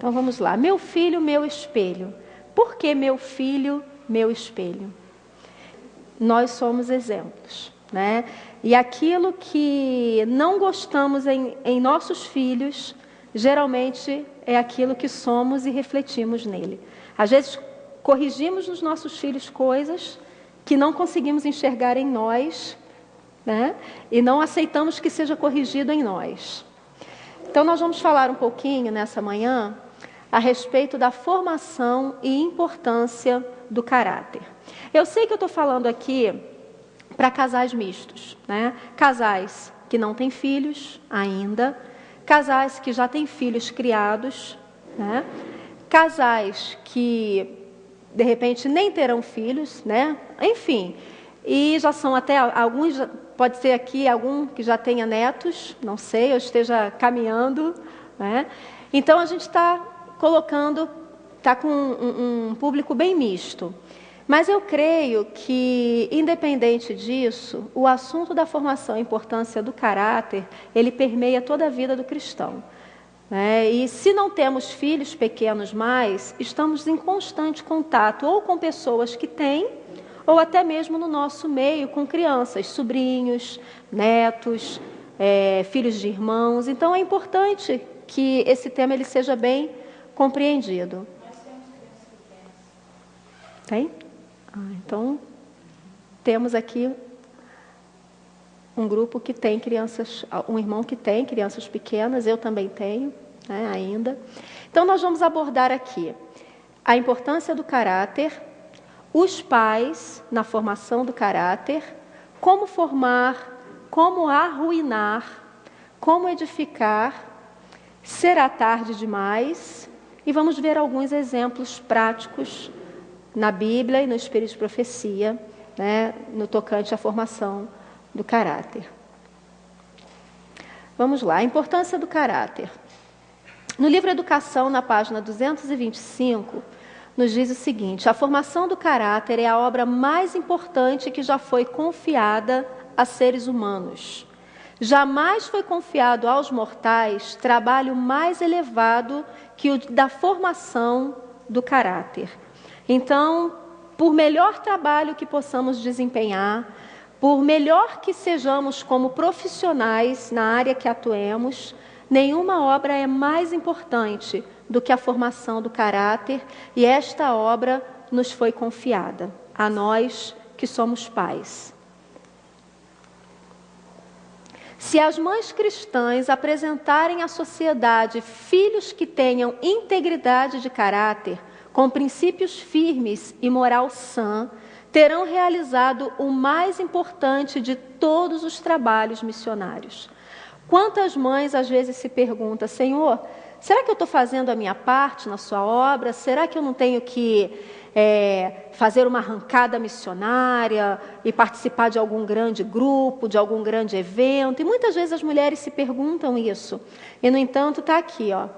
Então vamos lá. Meu filho, meu espelho. Por que meu filho, meu espelho? Nós somos exemplos, né? E aquilo que não gostamos em nossos filhos, geralmente é aquilo que somos e refletimos nele. Às vezes corrigimos nos nossos filhos coisas que não conseguimos enxergar em nós, né? E não aceitamos que seja corrigido em nós. Então nós vamos falar um pouquinho nessa manhã a respeito da formação e importância do caráter. Eu sei que eu estou falando aqui para casais mistos, né? Casais que não têm filhos ainda, casais que já têm filhos criados, né? Casais que de repente nem terão filhos, né? Enfim, e já são até alguns, pode ser aqui algum que já tenha netos, não sei, ou esteja caminhando, né? Então a gente está colocando, está com um público bem misto. Mas eu creio que, independente disso, o assunto da formação e importância do caráter, ele permeia toda a vida do cristão. E se não temos filhos pequenos mais, estamos em constante contato ou com pessoas que têm, ou até mesmo no nosso meio com crianças, sobrinhos, netos, filhos de irmãos. Então é importante que esse tema ele seja bem compreendido. Tem? Então, temos aqui um grupo que tem crianças, um irmão que tem crianças pequenas, eu também tenho, né, ainda. Então, nós vamos abordar aqui a importância do caráter, os pais na formação do caráter, como formar, como arruinar, como edificar, será tarde demais, e vamos ver alguns exemplos práticos na Bíblia e no Espírito de Profecia, né, no tocante à formação do caráter. Vamos lá, a importância do caráter. No livro Educação, na página 225, nos diz o seguinte: a formação do caráter é a obra mais importante que já foi confiada a seres humanos. Jamais foi confiado aos mortais trabalho mais elevado que o da formação do caráter. Então, por melhor trabalho que possamos desempenhar, por melhor que sejamos como profissionais na área que atuemos, nenhuma obra é mais importante do que a formação do caráter, e esta obra nos foi confiada, a nós que somos pais. Se as mães cristãs apresentarem à sociedade filhos que tenham integridade de caráter, com princípios firmes e moral sã, terão realizado o mais importante de todos os trabalhos missionários. Quantas mães às vezes se perguntam: Senhor, será que eu estou fazendo a minha parte na sua obra? Será que eu não tenho que fazer uma arrancada missionária e participar de algum grande grupo, de algum grande evento? E muitas vezes as mulheres se perguntam isso. E, no entanto, está aqui, ó.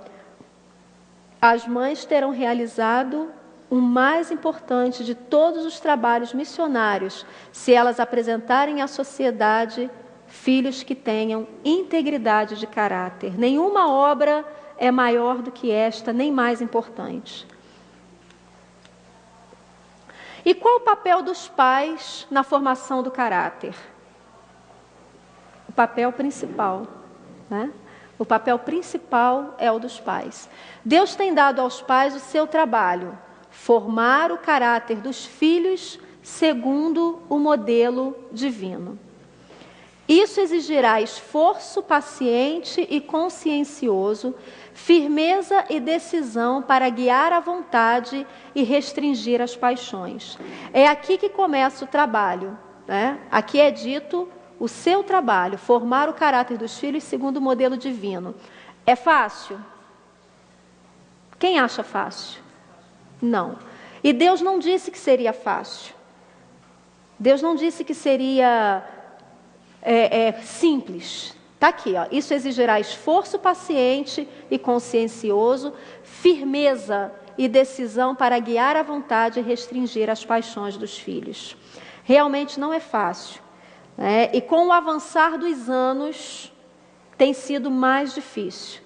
As mães terão realizado o mais importante de todos os trabalhos missionários, se elas apresentarem à sociedade filhos que tenham integridade de caráter. Nenhuma obra é maior do que esta, nem mais importante. E qual o papel dos pais na formação do caráter? O papel principal, né? O papel principal é o dos pais. Deus tem dado aos pais o seu trabalho, formar o caráter dos filhos segundo o modelo divino. Isso exigirá esforço paciente e consciencioso, firmeza e decisão para guiar a vontade e restringir as paixões. É aqui que começa o trabalho, né? Aqui é dito o seu trabalho, formar o caráter dos filhos segundo o modelo divino. É fácil? Quem acha fácil? Não. E Deus não disse que seria fácil. Deus não disse que seria simples. Está aqui, ó. Isso exigirá esforço paciente e consciencioso, firmeza e decisão para guiar a vontade e restringir as paixões dos filhos. Realmente não é fácil. E com o avançar dos anos, tem sido mais difícil.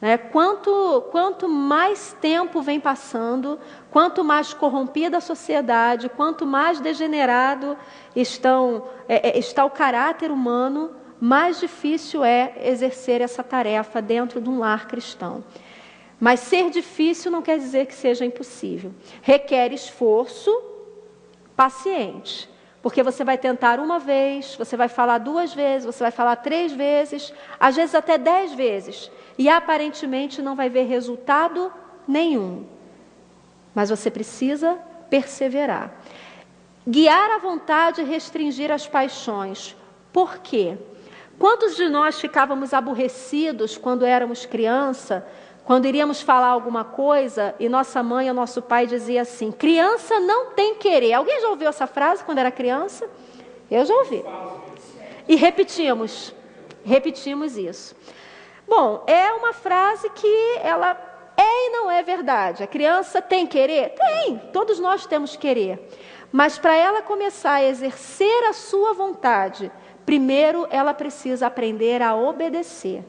né? Quanto mais tempo vem passando, quanto mais corrompida a sociedade, quanto mais degenerado está o caráter humano, mais difícil é exercer essa tarefa dentro de um lar cristão. Mas ser difícil não quer dizer que seja impossível. Requer esforço paciente. Porque você vai tentar uma vez, você vai falar 2 vezes, você vai falar 3 vezes, às vezes até 10 vezes. E aparentemente não vai ver resultado nenhum. Mas você precisa perseverar. Guiar a vontade e restringir as paixões. Por quê? Quantos de nós ficávamos aborrecidos quando éramos criança, quando iríamos falar alguma coisa e nossa mãe ou nosso pai dizia assim: criança não tem querer. Alguém já ouviu essa frase quando era criança? Eu já ouvi. E repetimos isso. Bom, é uma frase que ela é e não é verdade. A criança tem querer? Tem, todos nós temos querer. Mas para ela começar a exercer a sua vontade, primeiro ela precisa aprender a obedecer.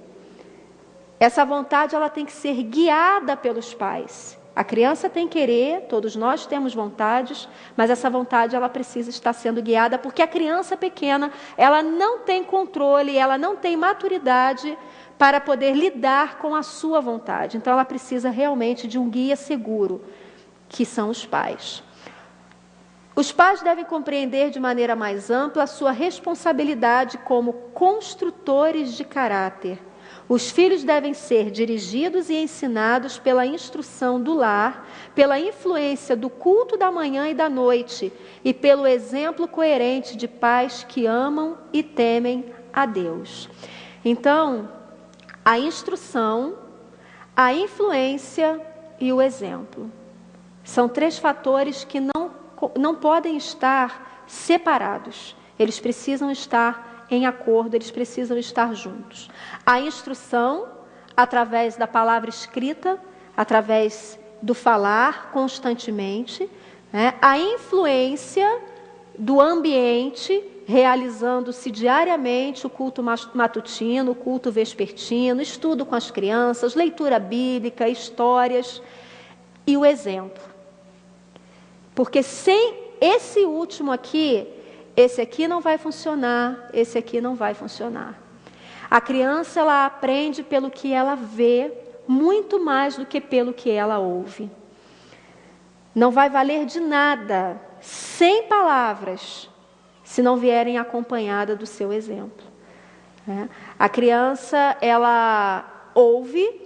Essa vontade ela tem que ser guiada pelos pais. A criança tem querer, todos nós temos vontades, mas essa vontade ela precisa estar sendo guiada, porque a criança pequena, ela não tem controle, ela não tem maturidade para poder lidar com a sua vontade. Então ela precisa realmente de um guia seguro, que são os pais. Os pais devem compreender de maneira mais ampla a sua responsabilidade como construtores de caráter. Os filhos devem ser dirigidos e ensinados pela instrução do lar, pela influência do culto da manhã e da noite e pelo exemplo coerente de pais que amam e temem a Deus. Então, a instrução, a influência e o exemplo são 3 fatores que não podem estar separados. Eles precisam estar em acordo, eles precisam estar juntos. A instrução, através da palavra escrita, através do falar constantemente, né? A influência do ambiente, realizando-se diariamente o culto matutino, o culto vespertino, estudo com as crianças, leitura bíblica, histórias e o exemplo. Porque sem esse último aqui, esse aqui não vai funcionar, esse aqui não vai funcionar. A criança, ela aprende pelo que ela vê, muito mais do que pelo que ela ouve. Não vai valer de nada, sem palavras, se não vierem acompanhada do seu exemplo. A criança, ela ouve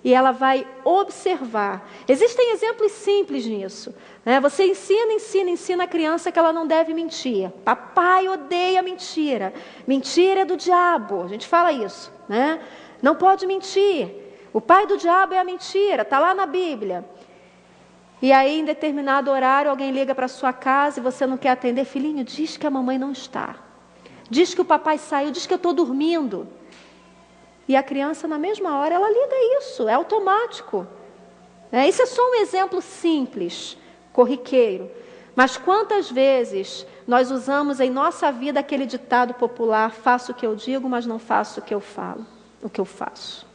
e ela vai observar. Existem exemplos simples nisso. Você ensina a criança que ela não deve mentir. Papai odeia mentira. Mentira é do diabo. A gente fala isso, né? Não pode mentir. O pai do diabo é a mentira. Está lá na Bíblia. E aí, em determinado horário, alguém liga para sua casa e você não quer atender. Filhinho, diz que a mamãe não está. Diz que o papai saiu. Diz que eu estou dormindo. E a criança, na mesma hora, ela liga isso. É automático. Isso é só um exemplo simples, corriqueiro. Mas quantas vezes nós usamos em nossa vida aquele ditado popular: faço o que eu digo, mas não faço o que eu falo, o que eu faço.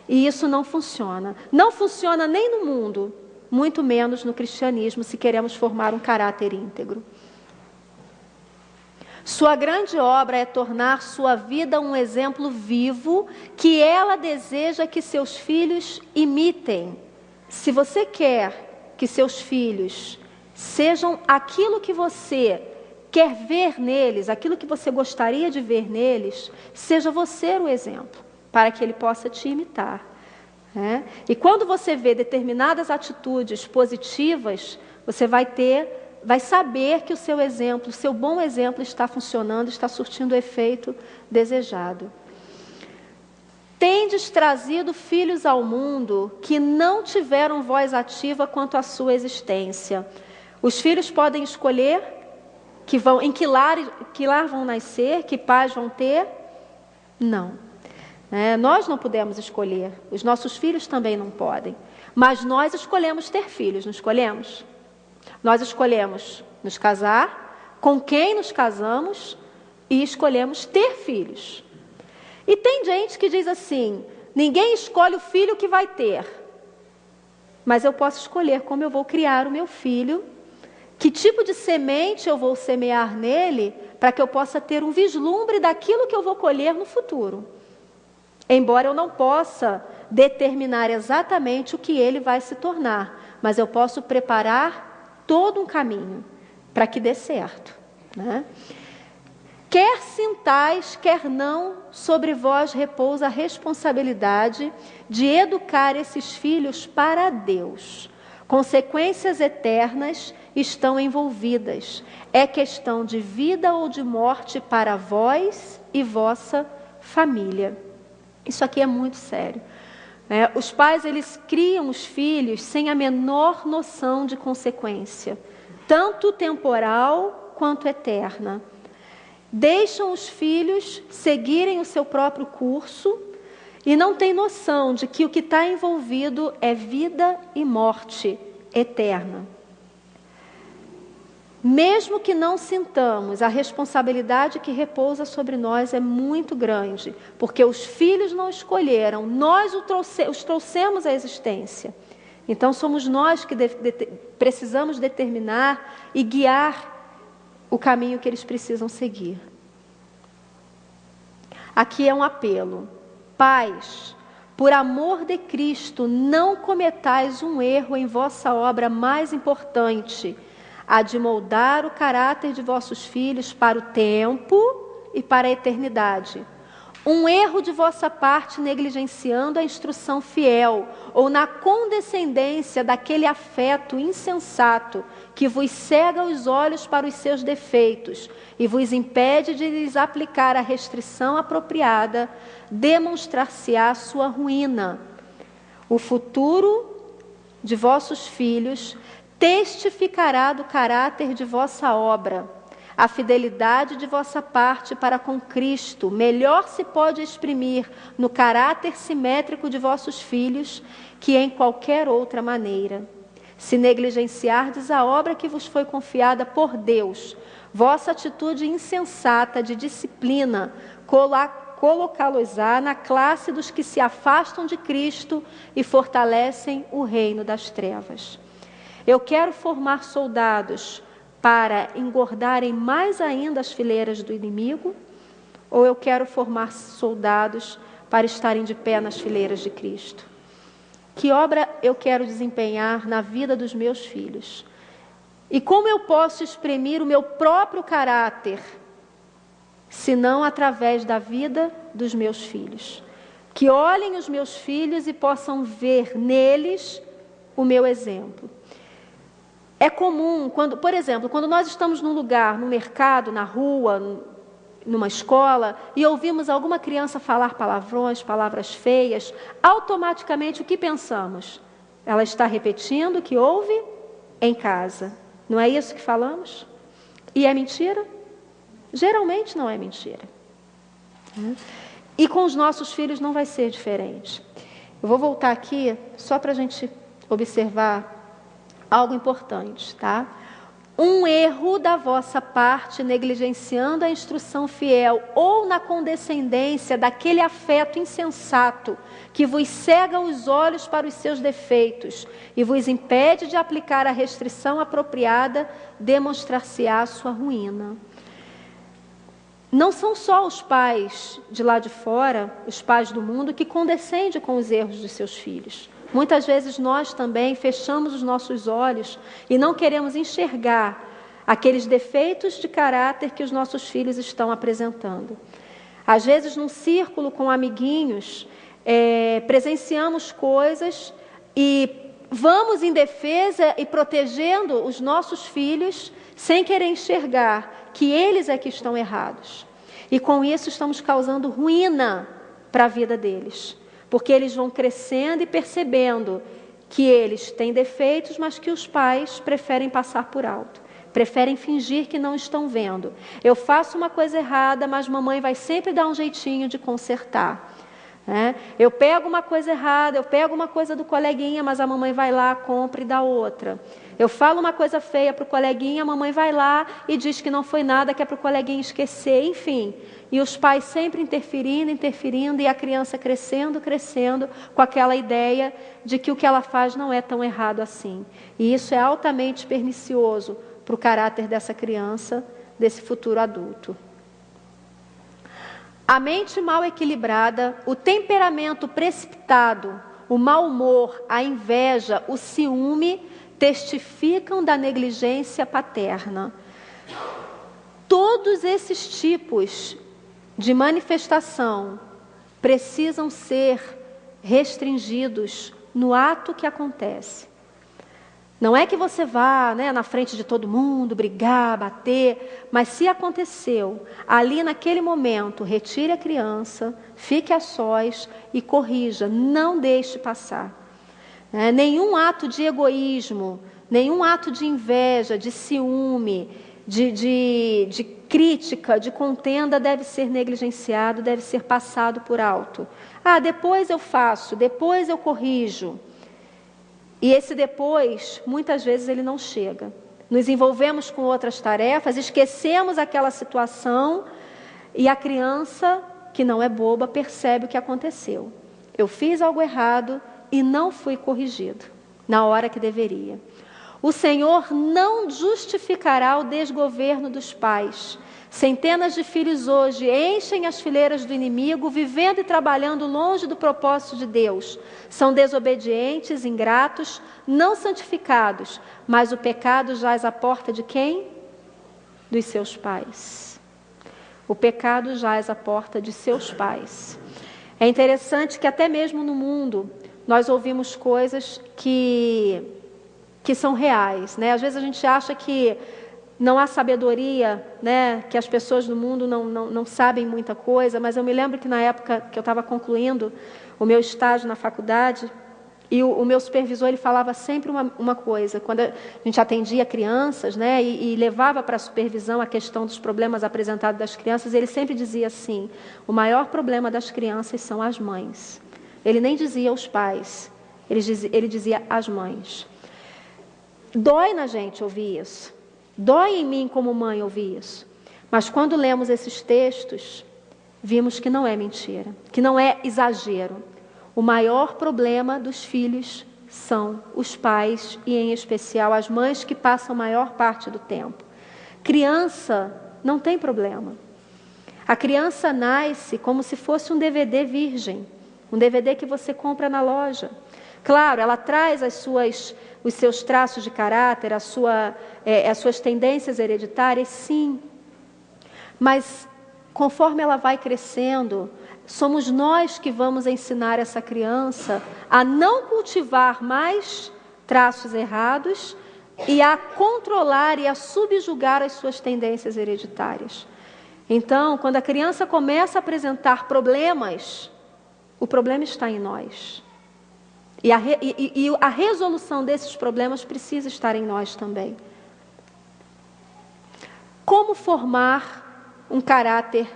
E isso não funciona. Não funciona nem no mundo, muito menos no cristianismo, se queremos formar um caráter íntegro. Sua grande obra é tornar sua vida um exemplo vivo que ela deseja que seus filhos imitem. Se você quer que seus filhos sejam aquilo que você quer ver neles, aquilo que você gostaria de ver neles, seja você o exemplo, para que ele possa te imitar. E quando você vê determinadas atitudes positivas, você vai saber que o seu exemplo, o seu bom exemplo está funcionando, está surtindo o efeito desejado. Tendes trazido filhos ao mundo que não tiveram voz ativa quanto à sua existência. Os filhos podem escolher em que lar vão nascer, que pais vão ter? Não. Nós não podemos escolher, os nossos filhos também não podem. Mas nós escolhemos ter filhos, não escolhemos? Nós escolhemos nos casar, com quem nos casamos, e escolhemos ter filhos. E tem gente que diz assim: Ninguém escolhe o filho que vai ter. Mas eu posso escolher como eu vou criar o meu filho, que tipo de semente eu vou semear nele, para que eu possa ter um vislumbre daquilo que eu vou colher no futuro. Embora eu não possa determinar exatamente o que ele vai se tornar, mas eu posso preparar todo um caminho para que dê certo, né? Quer sintais, quer não, sobre vós repousa a responsabilidade de educar esses filhos para Deus. Consequências eternas estão envolvidas. É questão de vida ou de morte para vós e vossa família. Isso aqui é muito sério. Os pais, eles criam os filhos sem a menor noção de consequência, tanto temporal quanto eterna. Deixam os filhos seguirem o seu próprio curso e não têm noção de que o que está envolvido é vida e morte eterna. Mesmo que não sintamos, a responsabilidade que repousa sobre nós é muito grande, porque os filhos não escolheram, nós os trouxemos à existência. Então somos nós que precisamos determinar e guiar o caminho que eles precisam seguir. Aqui é um apelo. Pais, por amor de Cristo, não cometais um erro em vossa obra mais importante, a de moldar o caráter de vossos filhos para o tempo e para a eternidade. Um erro de vossa parte negligenciando a instrução fiel ou na condescendência daquele afeto insensato que vos cega os olhos para os seus defeitos e vos impede de lhes aplicar a restrição apropriada, demonstrar-se-á a sua ruína. O futuro de vossos filhos testificará do caráter de vossa obra. A fidelidade de vossa parte para com Cristo melhor se pode exprimir no caráter simétrico de vossos filhos que em qualquer outra maneira. Se negligenciardes a obra que vos foi confiada por Deus, vossa atitude insensata de disciplina colocá-los-á na classe dos que se afastam de Cristo e fortalecem o reino das trevas. Eu quero formar soldados para engordarem mais ainda as fileiras do inimigo, ou eu quero formar soldados para estarem de pé nas fileiras de Cristo? Que obra eu quero desempenhar na vida dos meus filhos? E como eu posso exprimir o meu próprio caráter, se não através da vida dos meus filhos? Que olhem os meus filhos e possam ver neles o meu exemplo. É comum, por exemplo, quando nós estamos num lugar, no mercado, na rua, numa escola, e ouvimos alguma criança falar palavrões, palavras feias, automaticamente o que pensamos? Ela está repetindo o que ouve em casa. Não é isso que falamos? E é mentira? Geralmente não é mentira. E com os nossos filhos não vai ser diferente. Eu vou voltar aqui só para a gente observar algo importante, tá? Um erro da vossa parte, negligenciando a instrução fiel ou na condescendência daquele afeto insensato que vos cega os olhos para os seus defeitos e vos impede de aplicar a restrição apropriada, demonstrar-se-á a sua ruína. Não são só os pais de lá de fora, os pais do mundo, que condescendem com os erros de seus filhos. Muitas vezes nós também fechamos os nossos olhos e não queremos enxergar aqueles defeitos de caráter que os nossos filhos estão apresentando. Às vezes, num círculo com amiguinhos, presenciamos coisas e vamos em defesa e protegendo os nossos filhos sem querer enxergar que eles é que estão errados. E com isso estamos causando ruína para a vida deles. Porque eles vão crescendo e percebendo que eles têm defeitos, mas que os pais preferem passar por alto. Preferem fingir que não estão vendo. Eu faço uma coisa errada, mas mamãe vai sempre dar um jeitinho de consertar. Eu pego uma coisa errada, eu pego uma coisa do coleguinha, mas a mamãe vai lá, compra e dá outra. Eu falo uma coisa feia para o coleguinha, a mamãe vai lá e diz que não foi nada, que é para o coleguinha esquecer, enfim. E os pais sempre interferindo, e a criança crescendo, com aquela ideia de que o que ela faz não é tão errado assim. E isso é altamente pernicioso para o caráter dessa criança, desse futuro adulto. A mente mal equilibrada, o temperamento precipitado, o mau humor, a inveja, o ciúme, testificam da negligência paterna. Todos esses tipos de manifestação precisam ser restringidos no ato que acontece. Não é que você vá, na frente de todo mundo, brigar, bater, mas se aconteceu, ali naquele momento, retire a criança, fique a sós e corrija, não deixe passar. Nenhum ato de egoísmo, nenhum ato de inveja, de ciúme, de crítica, de contenda deve ser negligenciado, deve ser passado por alto. Depois eu faço, depois eu corrijo. E esse depois, muitas vezes ele não chega. Nos envolvemos com outras tarefas, esquecemos aquela situação e a criança, que não é boba, percebe o que aconteceu. Eu fiz algo errado e não fui corrigido na hora que deveria. O Senhor não justificará o desgoverno dos pais. Centenas de filhos hoje enchem as fileiras do inimigo, vivendo e trabalhando longe do propósito de Deus. São desobedientes, ingratos, não santificados, mas o pecado jaz à porta de quem? Dos seus pais. O pecado jaz à porta de seus pais. É interessante que até mesmo no mundo nós ouvimos coisas que são reais, Às vezes a gente acha que não há sabedoria, que as pessoas no mundo não sabem muita coisa, mas eu me lembro que na época que eu estava concluindo o meu estágio na faculdade, e o meu supervisor ele falava sempre uma coisa, quando a gente atendia crianças, e levava para a supervisão a questão dos problemas apresentados das crianças, ele sempre dizia assim: o maior problema das crianças são as mães. Ele nem dizia os pais, ele dizia as mães. Dói na gente ouvir isso. Dói em mim como mãe ouvir isso. Mas quando lemos esses textos, vimos que não é mentira, que não é exagero. O maior problema dos filhos são os pais e, em especial, as mães que passam a maior parte do tempo. Criança não tem problema. A criança nasce como se fosse um DVD virgem, um DVD que você compra na loja. Claro, ela traz os seus traços de caráter, as suas tendências hereditárias, sim. Mas, conforme ela vai crescendo, somos nós que vamos ensinar essa criança a não cultivar mais traços errados e a controlar e a subjugar as suas tendências hereditárias. Então, quando a criança começa a apresentar problemas, o problema está em nós. E a resolução desses problemas precisa estar em nós também. Como formar um caráter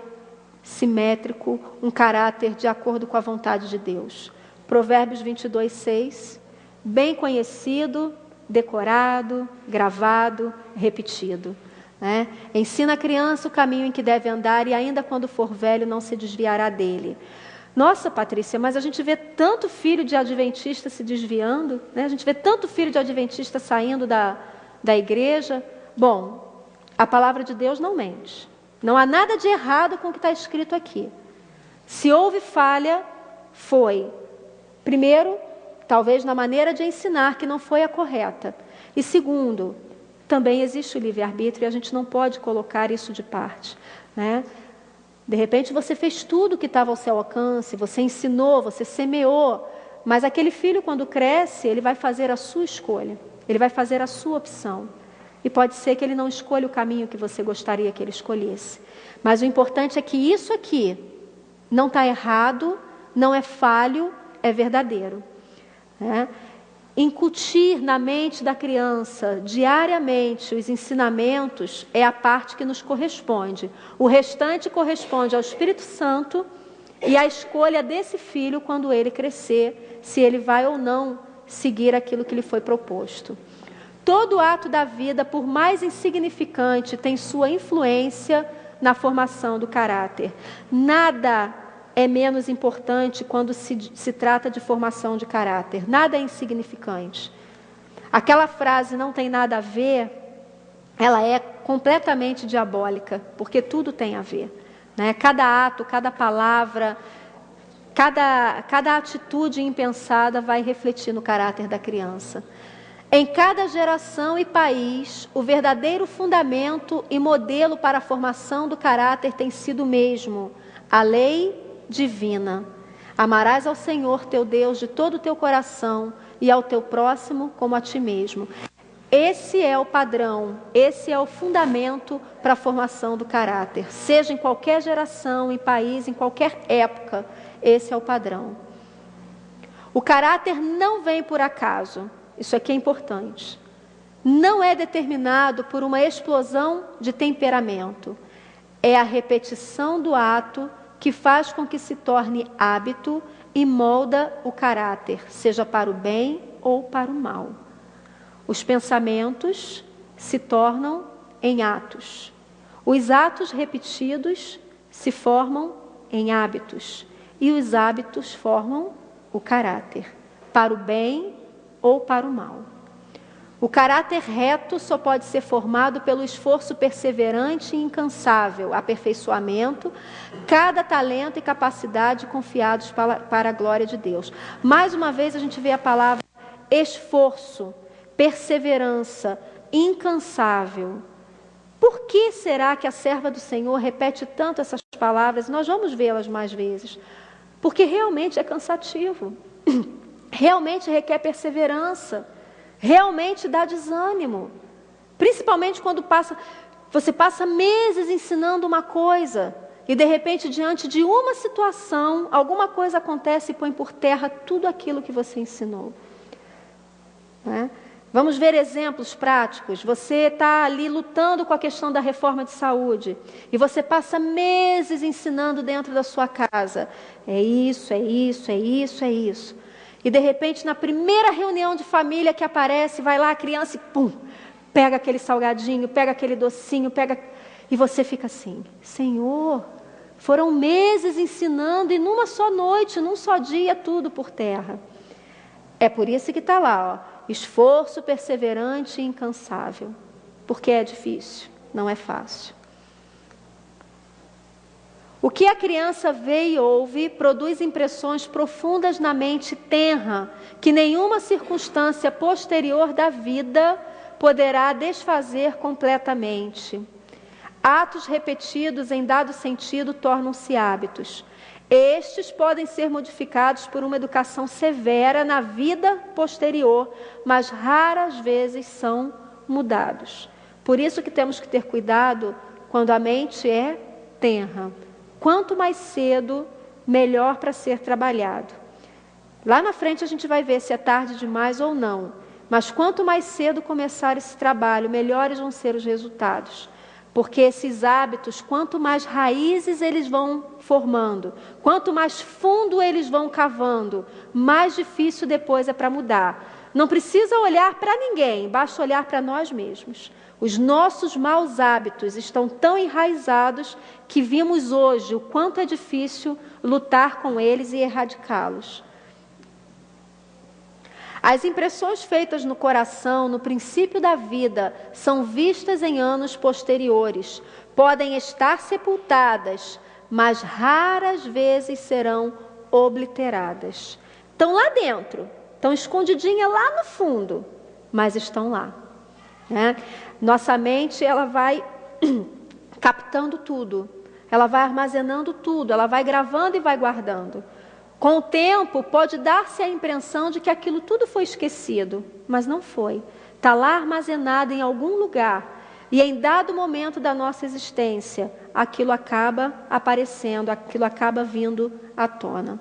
simétrico, um caráter de acordo com a vontade de Deus? Provérbios 22:6, bem conhecido, decorado, gravado, repetido. Ensina a criança o caminho em que deve andar e ainda quando for velho não se desviará dele. Nossa, Patrícia, mas a gente vê tanto filho de adventista se desviando, A gente vê tanto filho de adventista saindo da igreja. Bom, a palavra de Deus não mente. Não há nada de errado com o que está escrito aqui. Se houve falha, foi, primeiro, talvez na maneira de ensinar que não foi a correta. E segundo, também existe o livre-arbítrio e a gente não pode colocar isso de parte, De repente você fez tudo o que estava ao seu alcance, você ensinou, você semeou, mas aquele filho quando cresce, ele vai fazer a sua escolha, ele vai fazer a sua opção. E pode ser que ele não escolha o caminho que você gostaria que ele escolhesse. Mas o importante é que isso aqui não está errado, não é falho, é verdadeiro. Incutir na mente da criança diariamente os ensinamentos é a parte que nos corresponde. O restante corresponde ao Espírito Santo e a escolha desse filho quando ele crescer, se ele vai ou não seguir aquilo que lhe foi proposto. Todo ato da vida, por mais insignificante, tem sua influência na formação do caráter. Nada é menos importante quando se trata de formação de caráter. Nada é insignificante. Aquela frase não tem nada a ver, ela é completamente diabólica, porque tudo tem a ver, né? Cada ato, cada palavra, cada atitude impensada vai refletir no caráter da criança. Em cada geração e país, o verdadeiro fundamento e modelo para a formação do caráter tem sido o mesmo: a lei divina. Amarás ao Senhor teu Deus de todo o teu coração e ao teu próximo como a ti mesmo. Esse é o padrão, esse é o fundamento para a formação do caráter. Seja em qualquer geração, em país, em qualquer época, esse é o padrão. O caráter não vem por acaso, isso aqui é importante. Não é determinado por uma explosão de temperamento. É a repetição do ato que faz com que se torne hábito e molda o caráter, seja para o bem ou para o mal. Os pensamentos se tornam em atos. Os atos repetidos se formam em hábitos. E os hábitos formam o caráter, para o bem ou para o mal. O caráter reto só pode ser formado pelo esforço perseverante e incansável, aperfeiçoamento, cada talento e capacidade confiados para a glória de Deus. Mais uma vez a gente vê a palavra esforço, perseverança, incansável. Por que será que a serva do Senhor repete tanto essas palavras? Nós vamos vê-las mais vezes. Porque realmente é cansativo. Realmente requer perseverança. Realmente dá desânimo. Principalmente quando você passa meses ensinando uma coisa e de repente diante de uma situação, alguma coisa acontece e põe por terra tudo aquilo que você ensinou. Né? Vamos ver exemplos práticos. Você está ali lutando com a questão da reforma de saúde e você passa meses ensinando dentro da sua casa. É isso, é isso, é isso, é isso. E de repente, na primeira reunião de família que aparece, vai lá a criança e pum, pega aquele salgadinho, pega aquele docinho, e você fica assim: Senhor, foram meses ensinando e numa só noite, num só dia, tudo por terra. É por isso que está lá, ó. Esforço perseverante e incansável. Porque é difícil, não é fácil. O que a criança vê e ouve produz impressões profundas na mente tenra, que nenhuma circunstância posterior da vida poderá desfazer completamente. Atos repetidos em dado sentido tornam-se hábitos. Estes podem ser modificados por uma educação severa na vida posterior, mas raras vezes são mudados. Por isso que temos que ter cuidado quando a mente é tenra. Quanto mais cedo, melhor para ser trabalhado. Lá na frente a gente vai ver se é tarde demais ou não. Mas quanto mais cedo começar esse trabalho, melhores vão ser os resultados. Porque esses hábitos, quanto mais raízes eles vão formando, quanto mais fundo eles vão cavando, mais difícil depois é para mudar. Não precisa olhar para ninguém, basta olhar para nós mesmos. Os nossos maus hábitos estão tão enraizados que vimos hoje o quanto é difícil lutar com eles e erradicá-los. As impressões feitas no coração, no princípio da vida, são vistas em anos posteriores. Podem estar sepultadas, mas raras vezes serão obliteradas. Estão lá dentro, estão escondidinhas lá no fundo, mas estão lá. Né? Nossa mente, ela vai captando tudo, ela vai armazenando tudo, ela vai gravando e vai guardando. Com o tempo, pode dar-se a impressão de que aquilo tudo foi esquecido, mas não foi. Está lá armazenado em algum lugar. E em dado momento da nossa existência, aquilo acaba aparecendo, aquilo acaba vindo à tona.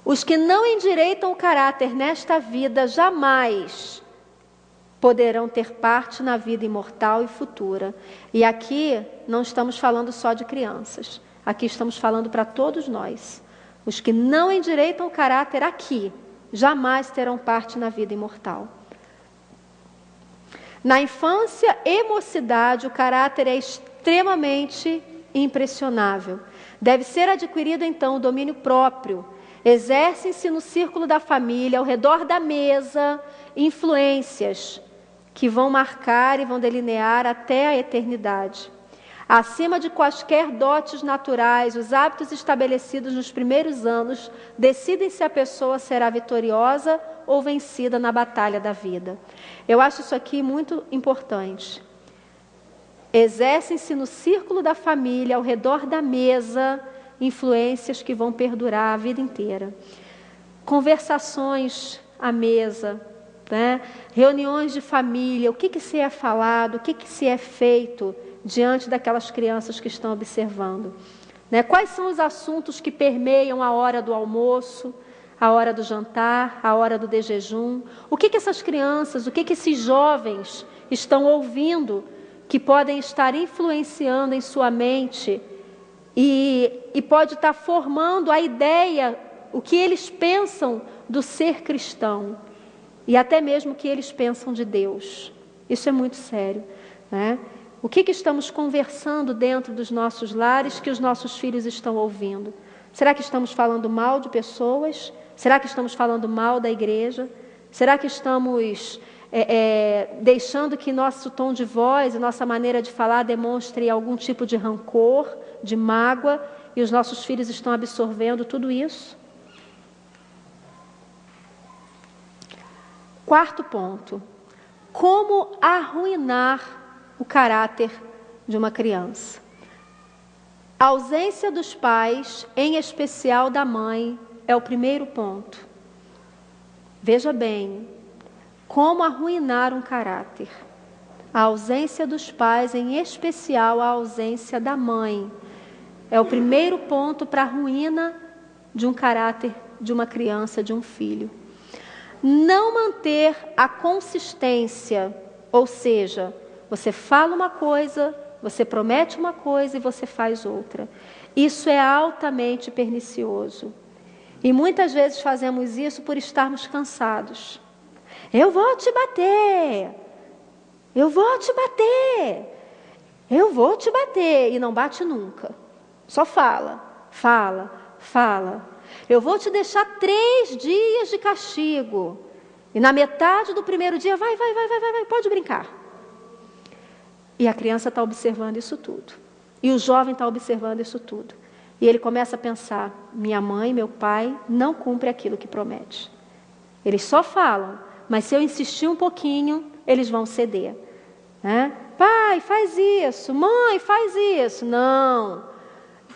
Os que não endireitam o caráter nesta vida, jamais poderão ter parte na vida imortal e futura. E aqui não estamos falando só de crianças. aqui estamos falando para todos nós. Os que não endireitam o caráter aqui, jamais terão parte na vida imortal. Na infância e mocidade, o caráter é extremamente impressionável. Deve ser adquirido, então, o domínio próprio. Exercem-se no círculo da família, ao redor da mesa, influências que vão marcar e vão delinear até a eternidade. Acima de quaisquer dotes naturais, os hábitos estabelecidos nos primeiros anos decidem se a pessoa será vitoriosa ou vencida na batalha da vida. Eu acho isso aqui muito importante. Exercem-se no círculo da família, ao redor da mesa, influências que vão perdurar a vida inteira. Conversações à mesa, né? Reuniões de família, o que se é falado, o que se é feito diante daquelas crianças que estão observando, né? Quais são os assuntos que permeiam a hora do almoço, a hora do jantar, a hora do jejum? O que essas crianças, o que esses jovens estão ouvindo que podem estar influenciando em sua mente e pode estar formando a ideia, o que eles pensam do ser cristão e até mesmo o que eles pensam de Deus. Isso é muito sério, né? O que estamos conversando dentro dos nossos lares que os nossos filhos estão ouvindo? Será que estamos falando mal de pessoas? Será que estamos falando mal da igreja? Será que estamos deixando que nosso tom de voz e nossa maneira de falar demonstre algum tipo de rancor, de mágoa, e os nossos filhos estão absorvendo tudo isso? Quarto ponto: como arruinar o caráter de uma criança. A ausência dos pais, em especial da mãe, é o primeiro ponto. Veja bem, como arruinar um caráter. A ausência dos pais, em especial a ausência da mãe, é o primeiro ponto para a ruína de um caráter de uma criança, de um filho. Não manter a consistência, ou seja, você fala uma coisa, você promete uma coisa e você faz outra. Isso é altamente pernicioso. E muitas vezes fazemos isso por estarmos cansados. Eu vou te bater. Eu vou te bater. Eu vou te bater. E não bate nunca. Só fala, fala, fala. Eu vou te deixar 3 dias de castigo. E na metade do primeiro dia, vai, pode brincar. E a criança está observando isso tudo. E o jovem está observando isso tudo. E ele começa a pensar: minha mãe, meu pai não cumprem aquilo que promete. Eles só falam, mas se eu insistir um pouquinho, eles vão ceder, né? Pai, faz isso. Mãe, faz isso. Não.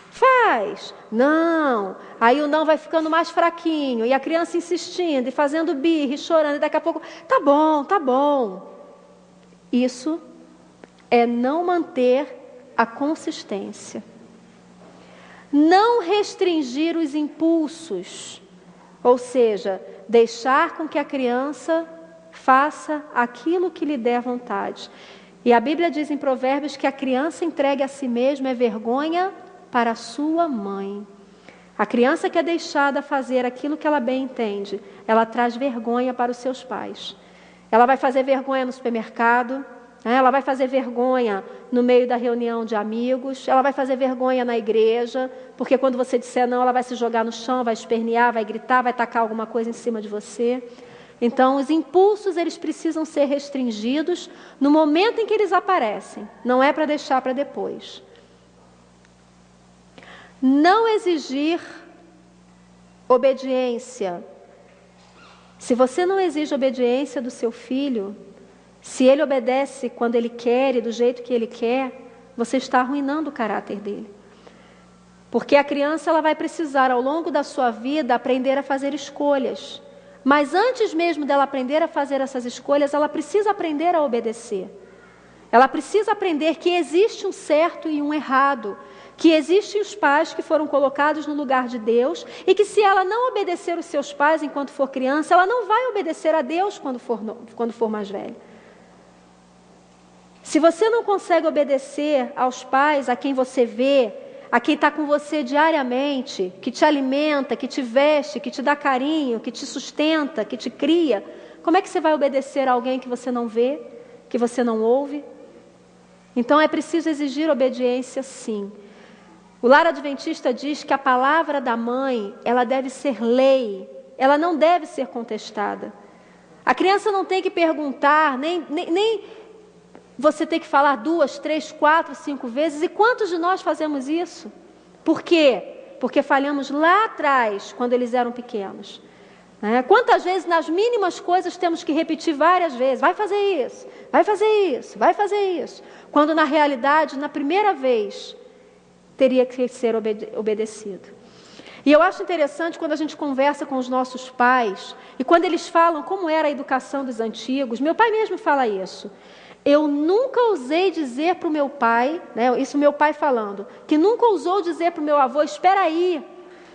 Faz. Não. Aí o não vai ficando mais fraquinho. E a criança insistindo e fazendo birra e chorando. E daqui a pouco, tá bom, tá bom. Isso é não manter a consistência. Não restringir os impulsos, ou seja, deixar com que a criança faça aquilo que lhe der vontade. E a Bíblia diz em Provérbios que a criança entregue a si mesma é vergonha para a sua mãe. A criança que é deixada fazer aquilo que ela bem entende, ela traz vergonha para os seus pais. Ela vai fazer vergonha no supermercado, ela vai fazer vergonha no meio da reunião de amigos, ela vai fazer vergonha na igreja, porque quando você disser não, ela vai se jogar no chão, vai espernear, vai gritar, vai tacar alguma coisa em cima de você. Então, os impulsos, eles precisam ser restringidos no momento em que eles aparecem, não é para deixar para depois. Não exigir obediência. Se você não exige obediência do seu filho, se ele obedece quando ele quer e do jeito que ele quer, você está arruinando o caráter dele. Porque a criança, ela vai precisar ao longo da sua vida aprender a fazer escolhas. Mas antes mesmo dela aprender a fazer essas escolhas, ela precisa aprender a obedecer. Ela precisa aprender que existe um certo e um errado, que existem os pais que foram colocados no lugar de Deus e que se ela não obedecer os seus pais enquanto for criança, ela não vai obedecer a Deus quando for mais velha. Se você não consegue obedecer aos pais, a quem você vê, a quem está com você diariamente, que te alimenta, que te veste, que te dá carinho, que te sustenta, que te cria, como é que você vai obedecer a alguém que você não vê, que você não ouve? Então é preciso exigir obediência, sim. O lar adventista diz que a palavra da mãe, ela deve ser lei, ela não deve ser contestada. A criança não tem que perguntar, nem você tem que falar 2, 3, 4, 5 vezes. E quantos de nós fazemos isso? Por quê? Porque falhamos lá atrás, quando eles eram pequenos. Quantas vezes nas mínimas coisas temos que repetir várias vezes, vai fazer isso, vai fazer isso, vai fazer isso. Quando na realidade, na primeira vez, teria que ser obedecido. E eu acho interessante quando a gente conversa com os nossos pais, e quando eles falam como era a educação dos antigos, meu pai mesmo fala isso. Eu nunca ousei dizer para o meu pai, isso meu pai falando, que nunca ousou dizer para o meu avô, espera aí,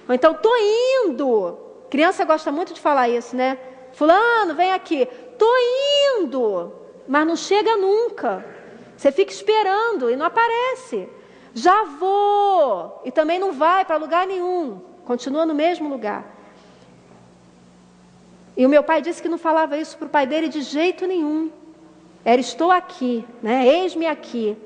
ou então, estou indo. Criança gosta muito de falar isso, né? Fulano, vem aqui. Estou indo, mas não chega nunca. Você fica esperando e não aparece. Já vou, e também não vai para lugar nenhum. Continua no mesmo lugar. E o meu pai disse que não falava isso para o pai dele de jeito nenhum. Era estou aqui, eis-me aqui.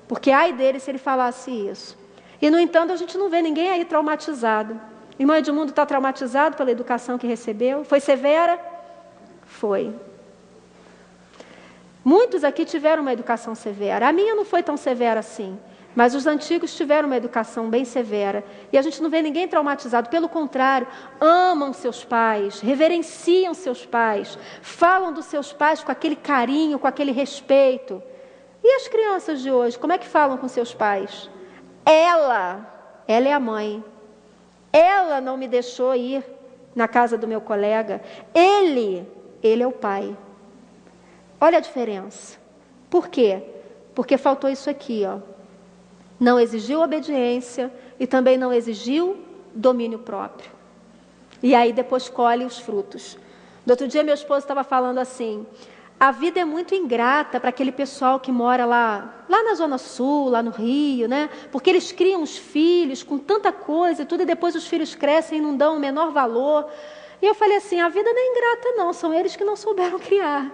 Porque ai dele se ele falasse isso. E no entanto a gente não vê ninguém aí traumatizado. Irmão Edmundo está traumatizado pela educação que recebeu? Foi severa? Foi. Muitos aqui tiveram uma educação severa. A minha não foi tão severa assim. Mas os antigos tiveram uma educação bem severa. E a gente não vê ninguém traumatizado. Pelo contrário, amam seus pais, reverenciam seus pais, falam dos seus pais com aquele carinho, com aquele respeito. E as crianças de hoje, como é que falam com seus pais? Ela é a mãe. Ela não me deixou ir na casa do meu colega. Ele é o pai. Olha a diferença. Por quê? Porque faltou isso aqui, ó. Não exigiu obediência e também não exigiu domínio próprio. E aí depois colhe os frutos. No outro dia meu esposo estava falando assim, a vida é muito ingrata para aquele pessoal que mora lá na Zona Sul, lá no Rio, né? Porque eles criam os filhos com tanta coisa e tudo, e depois os filhos crescem e não dão o menor valor. E eu falei assim, a vida não é ingrata não, são eles que não souberam criar.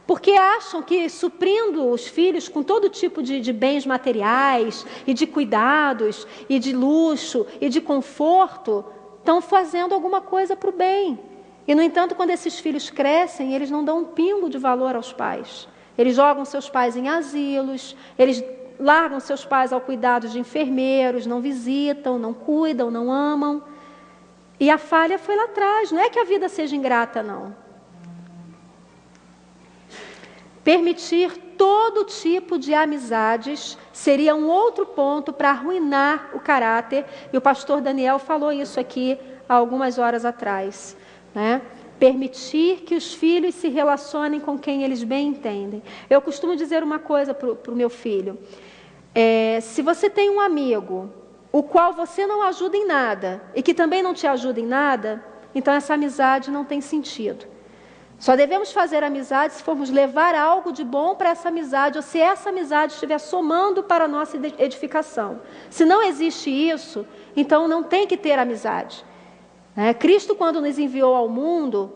Porque acham que suprindo os filhos com todo tipo de bens materiais, e de cuidados, e de luxo, e de conforto, estão fazendo alguma coisa para o bem. E, no entanto, quando esses filhos crescem, eles não dão um pingo de valor aos pais. Eles jogam seus pais em asilos, eles largam seus pais ao cuidado de enfermeiros, não visitam, não cuidam, não amam. E a falha foi lá atrás, não é que a vida seja ingrata, não. Permitir todo tipo de amizades seria um outro ponto para arruinar o caráter. E o pastor Daniel falou isso aqui há algumas horas atrás. Permitir que os filhos se relacionem com quem eles bem entendem. Eu costumo dizer uma coisa para o meu filho. Se você tem um amigo, o qual você não ajuda em nada, e que também não te ajuda em nada, então essa amizade não tem sentido. Só devemos fazer amizade se formos levar algo de bom para essa amizade, ou se essa amizade estiver somando para a nossa edificação. Se não existe isso, então não tem que ter amizade. Cristo, quando nos enviou ao mundo,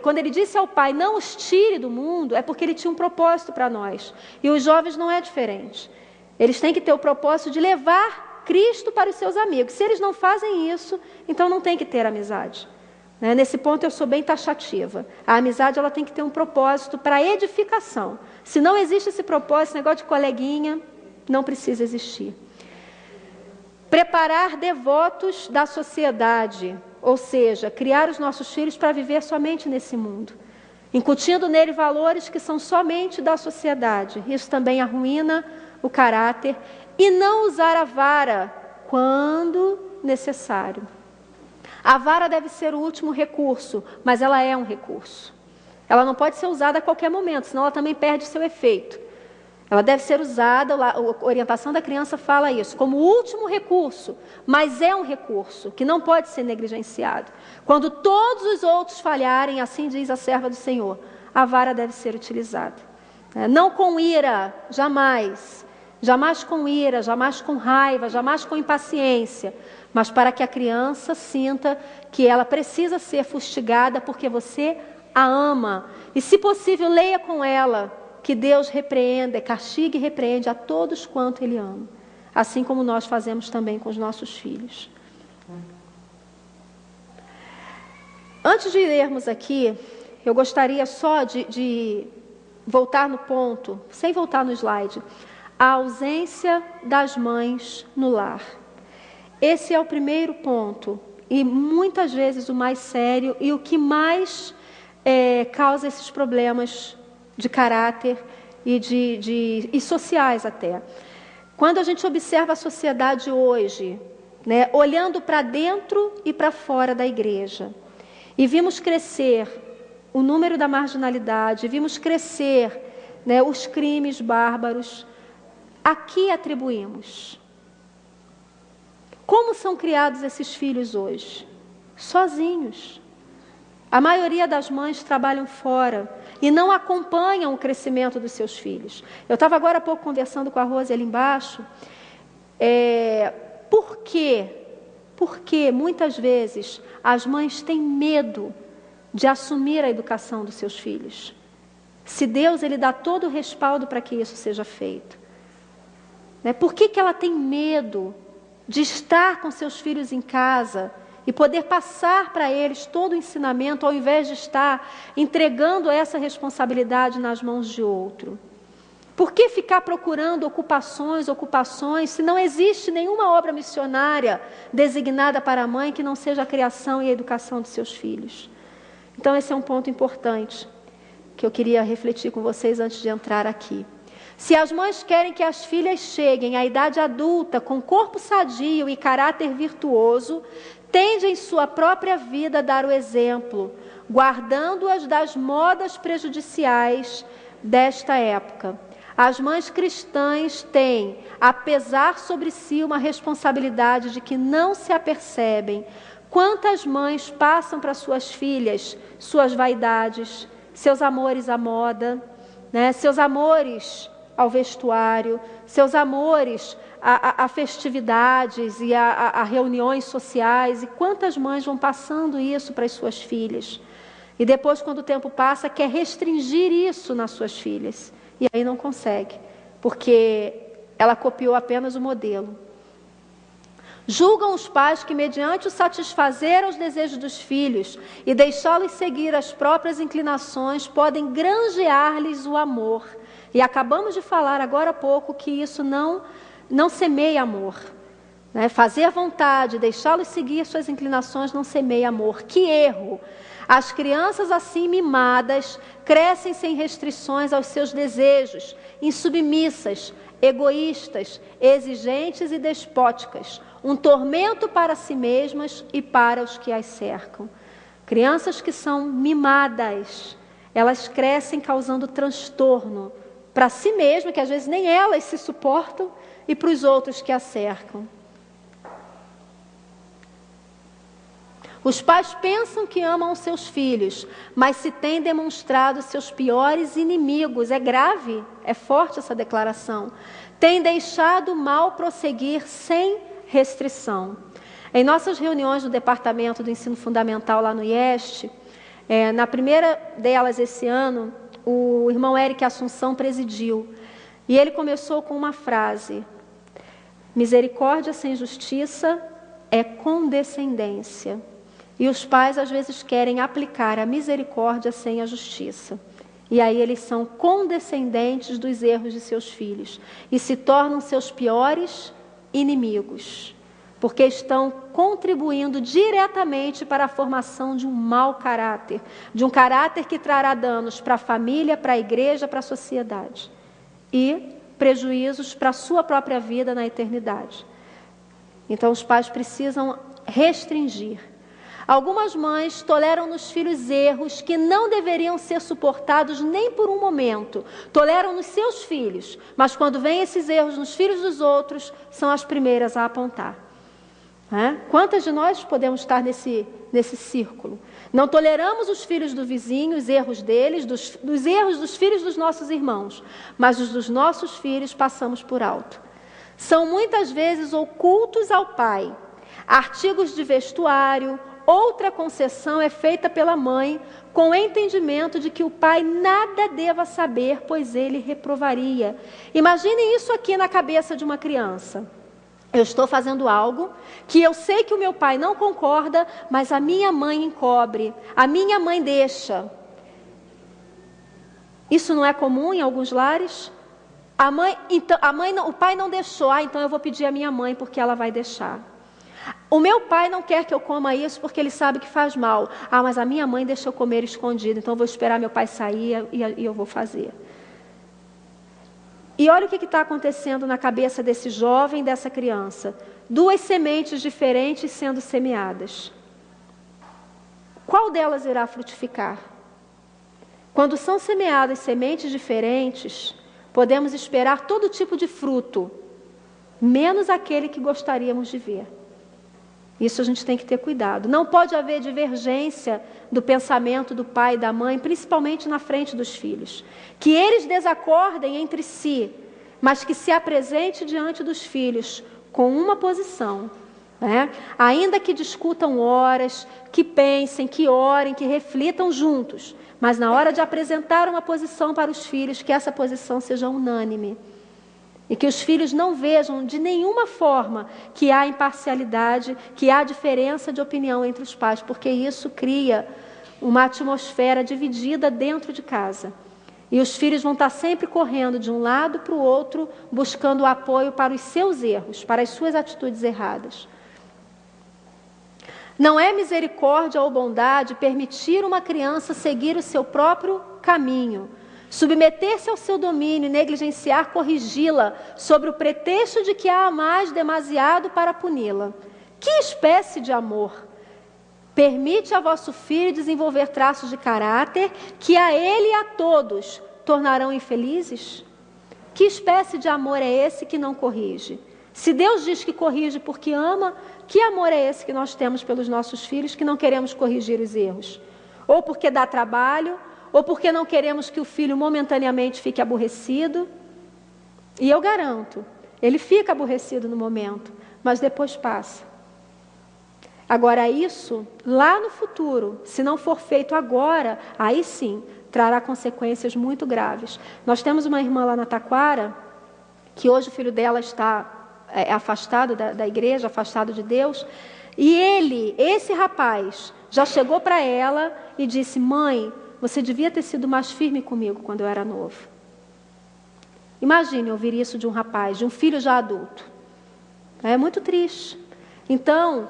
quando ele disse ao Pai, não os tire do mundo, é porque ele tinha um propósito para nós. E os jovens não é diferente. Eles têm que ter o propósito de levar Cristo para os seus amigos. Se eles não fazem isso, então não tem que ter amizade. Nesse ponto eu sou bem taxativa. A amizade ela tem que ter um propósito para edificação. Se não existe esse propósito, esse negócio de coleguinha, não precisa existir. Preparar devotos da sociedade, ou seja, criar os nossos filhos para viver somente nesse mundo, incutindo nele valores que são somente da sociedade. Isso também arruína o caráter. E não usar a vara quando necessário. A vara deve ser o último recurso, mas ela é um recurso. Ela não pode ser usada a qualquer momento, senão ela também perde seu efeito. Ela deve ser usada, a orientação da criança fala isso, como último recurso, mas é um recurso que não pode ser negligenciado. Quando todos os outros falharem, assim diz a serva do Senhor, a vara deve ser utilizada. Não com ira, jamais. jamais com ira, jamais com raiva, jamais com impaciência, mas para que a criança sinta que ela precisa ser fustigada porque você a ama. E, se possível, leia com ela que Deus repreenda, castiga e repreende a todos quanto Ele ama. Assim como nós fazemos também com os nossos filhos. Antes de lermos aqui, eu gostaria só de voltar no ponto, sem voltar no slide, a ausência das mães no lar. Esse é o primeiro ponto, e muitas vezes o mais sério e o que mais causa esses problemas de caráter e sociais até. Quando a gente observa a sociedade hoje, né, olhando para dentro e para fora da igreja, e vimos crescer o número da marginalidade, vimos crescer, né, os crimes bárbaros, a que atribuímos? Como são criados esses filhos hoje? Sozinhos. A maioria das mães trabalham fora e não acompanham o crescimento dos seus filhos. Eu estava agora há pouco conversando com a Rose ali embaixo. Por quê? Porque muitas vezes as mães têm medo de assumir a educação dos seus filhos. Se Deus, Ele dá todo o respaldo para que isso seja feito. Né? Por que ela tem medo de estar com seus filhos em casa e poder passar para eles todo o ensinamento, ao invés de estar entregando essa responsabilidade nas mãos de outro? Por que ficar procurando ocupações, se não existe nenhuma obra missionária designada para a mãe que não seja a criação e a educação de seus filhos? Então, esse é um ponto importante que eu queria refletir com vocês antes de entrar aqui. Se as mães querem que as filhas cheguem à idade adulta com corpo sadio e caráter virtuoso, tende em sua própria vida a dar o exemplo, guardando-as das modas prejudiciais desta época. As mães cristãs têm a pesar sobre si uma responsabilidade de que não se apercebem. Quantas mães passam para suas filhas suas vaidades, seus amores à moda, né? Seus amores ao vestuário, seus amores a festividades e a reuniões sociais, e quantas mães vão passando isso para as suas filhas, e depois, quando o tempo passa, quer restringir isso nas suas filhas, e aí não consegue, porque ela copiou apenas o modelo. Julgam os pais que, mediante o satisfazer aos desejos dos filhos e deixá-los seguir as próprias inclinações, podem granjear-lhes o amor. E acabamos de falar agora há pouco que isso não semeia amor. Né? Fazer vontade, deixá-los seguir suas inclinações não semeia amor. Que erro! As crianças assim mimadas crescem sem restrições aos seus desejos, insubmissas, egoístas, exigentes e despóticas, um tormento para si mesmas e para os que as cercam. Crianças que são mimadas, elas crescem causando transtorno para si mesmas, que às vezes nem elas se suportam, e para os outros que a cercam. Os pais pensam que amam os seus filhos, mas se têm demonstrado seus piores inimigos. É grave, é forte essa declaração. Têm deixado o mal prosseguir sem restrição. Em nossas reuniões do Departamento do Ensino Fundamental lá no IEST, na primeira delas esse ano, o irmão Eric Assunção presidiu. E ele começou com uma frase: misericórdia sem justiça é condescendência. E os pais às vezes querem aplicar a misericórdia sem a justiça. E aí eles são condescendentes dos erros de seus filhos e se tornam seus piores inimigos, porque estão contribuindo diretamente para a formação de um mau caráter, de um caráter que trará danos para a família, para a igreja, para a sociedade, e prejuízos para a sua própria vida na eternidade. Então os pais precisam restringir. Algumas mães toleram nos filhos erros que não deveriam ser suportados nem por um momento. Toleram nos seus filhos, mas quando vêm esses erros nos filhos dos outros, são as primeiras a apontar. né? Quantas de nós podemos estar nesse círculo? Não toleramos os filhos do vizinho, os erros deles, dos erros dos filhos dos nossos irmãos, mas os dos nossos filhos passamos por alto. São muitas vezes ocultos ao pai. Artigos de vestuário, outra concessão é feita pela mãe, com o entendimento de que o pai nada deva saber, pois ele reprovaria. Imagine isso aqui na cabeça de uma criança. Eu estou fazendo algo que eu sei que o meu pai não concorda, mas a minha mãe encobre, a minha mãe deixa. Isso não é comum em alguns lares? O pai não deixou, então eu vou pedir à minha mãe porque ela vai deixar. O meu pai não quer que eu coma isso porque ele sabe que faz mal. Mas a minha mãe deixa eu comer escondido, então eu vou esperar meu pai sair e eu vou fazer. E olha o que está acontecendo na cabeça desse jovem, dessa criança. 2 sementes diferentes sendo semeadas. Qual delas irá frutificar? Quando são semeadas sementes diferentes, podemos esperar todo tipo de fruto, menos aquele que gostaríamos de ver. Isso a gente tem que ter cuidado. Não pode haver divergência do pensamento do pai e da mãe, principalmente na frente dos filhos. Que eles desacordem entre si, mas que se apresente diante dos filhos com uma posição. Né? Ainda que discutam horas, que pensem, que orem, que reflitam juntos. Mas na hora de apresentar uma posição para os filhos, que essa posição seja unânime. E que os filhos não vejam de nenhuma forma que há imparcialidade, que há diferença de opinião entre os pais, porque isso cria uma atmosfera dividida dentro de casa. E os filhos vão estar sempre correndo de um lado para o outro, buscando apoio para os seus erros, para as suas atitudes erradas. Não é misericórdia ou bondade permitir uma criança seguir o seu próprio caminho, submeter-se ao seu domínio e negligenciar corrigi-la, sobre o pretexto de que a amais demasiado para puni-la. Que espécie de amor? Permite a vosso filho desenvolver traços de caráter que a ele e a todos tornarão infelizes? Que espécie de amor é esse que não corrige? Se Deus diz que corrige porque ama, que amor é esse que nós temos pelos nossos filhos que não queremos corrigir os erros? Ou porque dá trabalho, ou porque não queremos que o filho momentaneamente fique aborrecido. E eu garanto, ele fica aborrecido no momento, mas depois passa. Agora isso, lá no futuro, se não for feito agora, aí sim, trará consequências muito graves. Nós temos uma irmã lá na Taquara, que hoje o filho dela está afastado da igreja, afastado de Deus, e esse rapaz, já chegou para ela e disse: mãe, você devia ter sido mais firme comigo quando eu era novo. Imagine ouvir isso de um rapaz, de um filho já adulto. É muito triste. Então,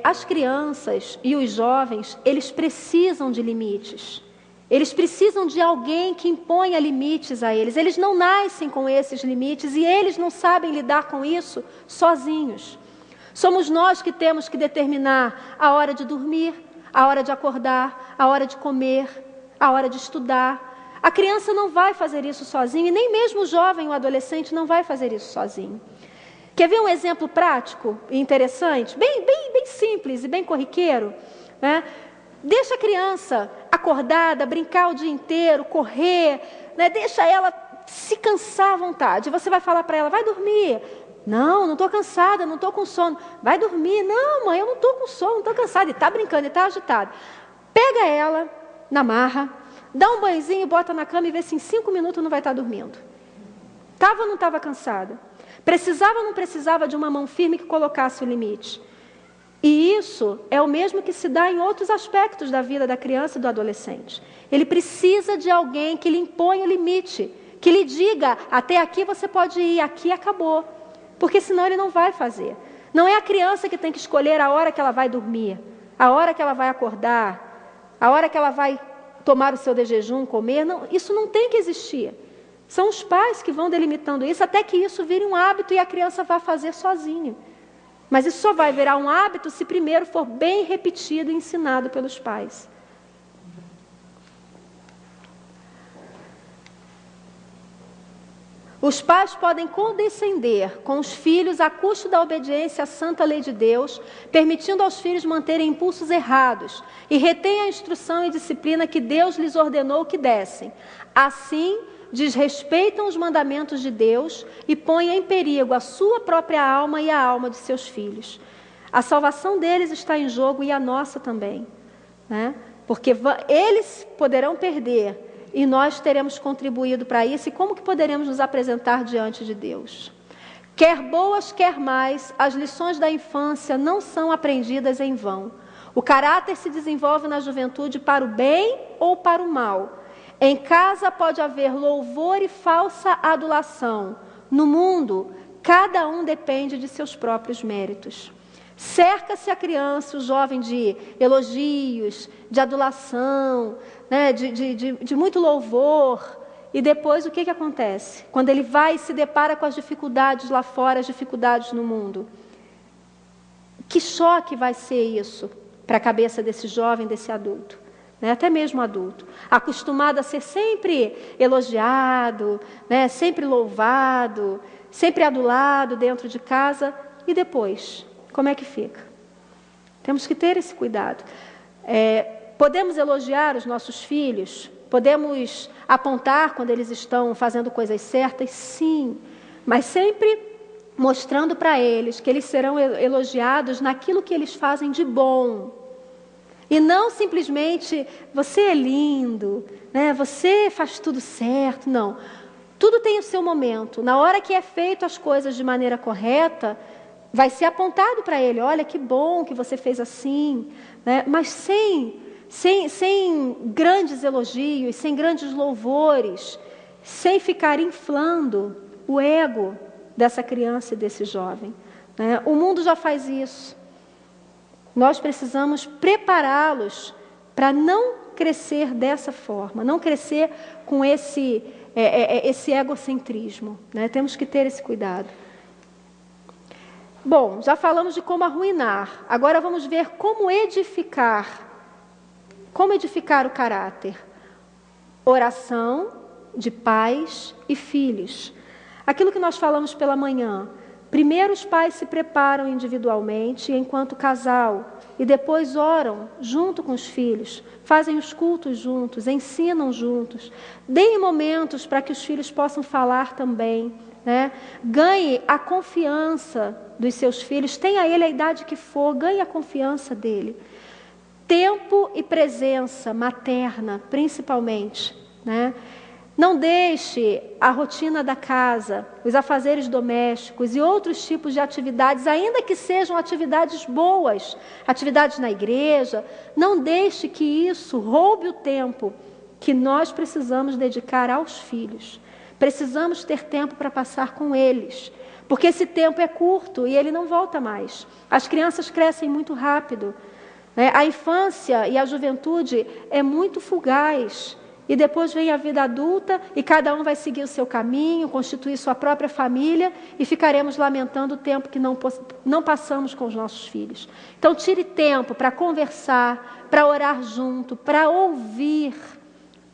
as crianças e os jovens, eles precisam de limites. Eles precisam de alguém que imponha limites a eles. Eles não nascem com esses limites e eles não sabem lidar com isso sozinhos. Somos nós que temos que determinar a hora de dormir, a hora de acordar, a hora de comer, a hora de estudar. A criança não vai fazer isso sozinho, e nem mesmo o jovem, o adolescente, não vai fazer isso sozinho. Quer ver um exemplo prático e interessante? Bem simples e bem corriqueiro, né? Deixa a criança acordada, brincar o dia inteiro, correr, né? Deixa ela se cansar à vontade. Você vai falar para ela: vai dormir. Não estou cansada, não estou com sono. Vai dormir. Não, mãe, eu não estou com sono, não estou cansada. E está brincando, e está agitada. Pega ela na marra, dá um banhozinho, bota na cama e vê se em 5 minutos não vai estar dormindo. Estava ou não estava cansada? Precisava ou não precisava de uma mão firme que colocasse o limite? E isso é o mesmo que se dá em outros aspectos da vida da criança e do adolescente. Ele precisa de alguém que lhe imponha o limite, que lhe diga: até aqui você pode ir, aqui acabou. Porque senão ele não vai fazer. Não é a criança que tem que escolher a hora que ela vai dormir, a hora que ela vai acordar, a hora que ela vai tomar o seu de jejum, comer. Não, isso não tem que existir. São os pais que vão delimitando isso até que isso vire um hábito e a criança vá fazer sozinha. Mas isso só vai virar um hábito se primeiro for bem repetido e ensinado pelos pais. Os pais podem condescender com os filhos a custo da obediência à santa lei de Deus, permitindo aos filhos manterem impulsos errados e retêm a instrução e disciplina que Deus lhes ordenou que dessem. Assim, desrespeitam os mandamentos de Deus e põem em perigo a sua própria alma e a alma de seus filhos. A salvação deles está em jogo e a nossa também, né? Porque eles poderão perder e nós teremos contribuído para isso. E como que poderemos nos apresentar diante de Deus? Quer boas, quer mais, as lições da infância não são aprendidas em vão. O caráter se desenvolve na juventude para o bem ou para o mal. Em casa pode haver louvor e falsa adulação. No mundo, cada um depende de seus próprios méritos. Cerca-se a criança, o jovem, de elogios, de adulação, né, de muito louvor. E depois o que acontece? Quando ele vai e se depara com as dificuldades lá fora, as dificuldades no mundo. Que choque vai ser isso para a cabeça desse jovem, desse adulto, né? Até mesmo adulto, acostumado a ser sempre elogiado, né? Sempre louvado, sempre adulado dentro de casa. E depois, como é que fica? Temos que ter esse cuidado. Podemos elogiar os nossos filhos? Podemos apontar quando eles estão fazendo coisas certas? Sim, mas sempre mostrando para eles que eles serão elogiados naquilo que eles fazem de bom. E não simplesmente, você é lindo, né? Você faz tudo certo. Não, tudo tem o seu momento. Na hora que é feito as coisas de maneira correta, vai ser apontado para ele, olha que bom que você fez assim, né? Mas sem grandes elogios, sem grandes louvores, sem ficar inflando o ego dessa criança e desse jovem, né? O mundo já faz isso. Nós precisamos prepará-los para não crescer dessa forma, não crescer com esse egocentrismo, né? Temos que ter esse cuidado. Bom, já falamos de como arruinar. Agora vamos ver como edificar. Como edificar o caráter? Oração de pais e filhos. Aquilo que nós falamos pela manhã. Primeiro os pais se preparam individualmente enquanto casal e depois oram junto com os filhos, fazem os cultos juntos, ensinam juntos. Deem momentos para que os filhos possam falar também, né? Ganhe a confiança dos seus filhos, tenha ele a idade que for, ganhe a confiança dele. Tempo e presença materna, principalmente, né? Não deixe a rotina da casa, os afazeres domésticos e outros tipos de atividades, ainda que sejam atividades boas, atividades na igreja, não deixe que isso roube o tempo que nós precisamos dedicar aos filhos. Precisamos ter tempo para passar com eles, porque esse tempo é curto e ele não volta mais. As crianças crescem muito rápido, né? A infância e a juventude é muito fugaz. E depois vem a vida adulta e cada um vai seguir o seu caminho, constituir sua própria família e ficaremos lamentando o tempo que não passamos com os nossos filhos. Então tire tempo para conversar, para orar junto, para ouvir.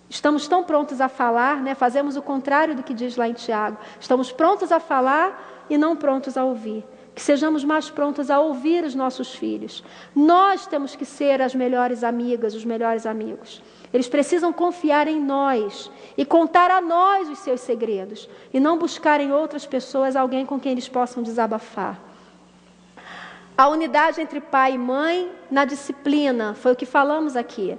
Estamos tão prontos a falar, né? Fazemos o contrário do que diz lá em Tiago. Estamos prontos a falar e não prontos a ouvir. Que sejamos mais prontos a ouvir os nossos filhos. Nós temos que ser as melhores amigas, os melhores amigos. Eles precisam confiar em nós e contar a nós os seus segredos e não buscar em outras pessoas alguém com quem eles possam desabafar. A unidade entre pai e mãe na disciplina, foi o que falamos aqui,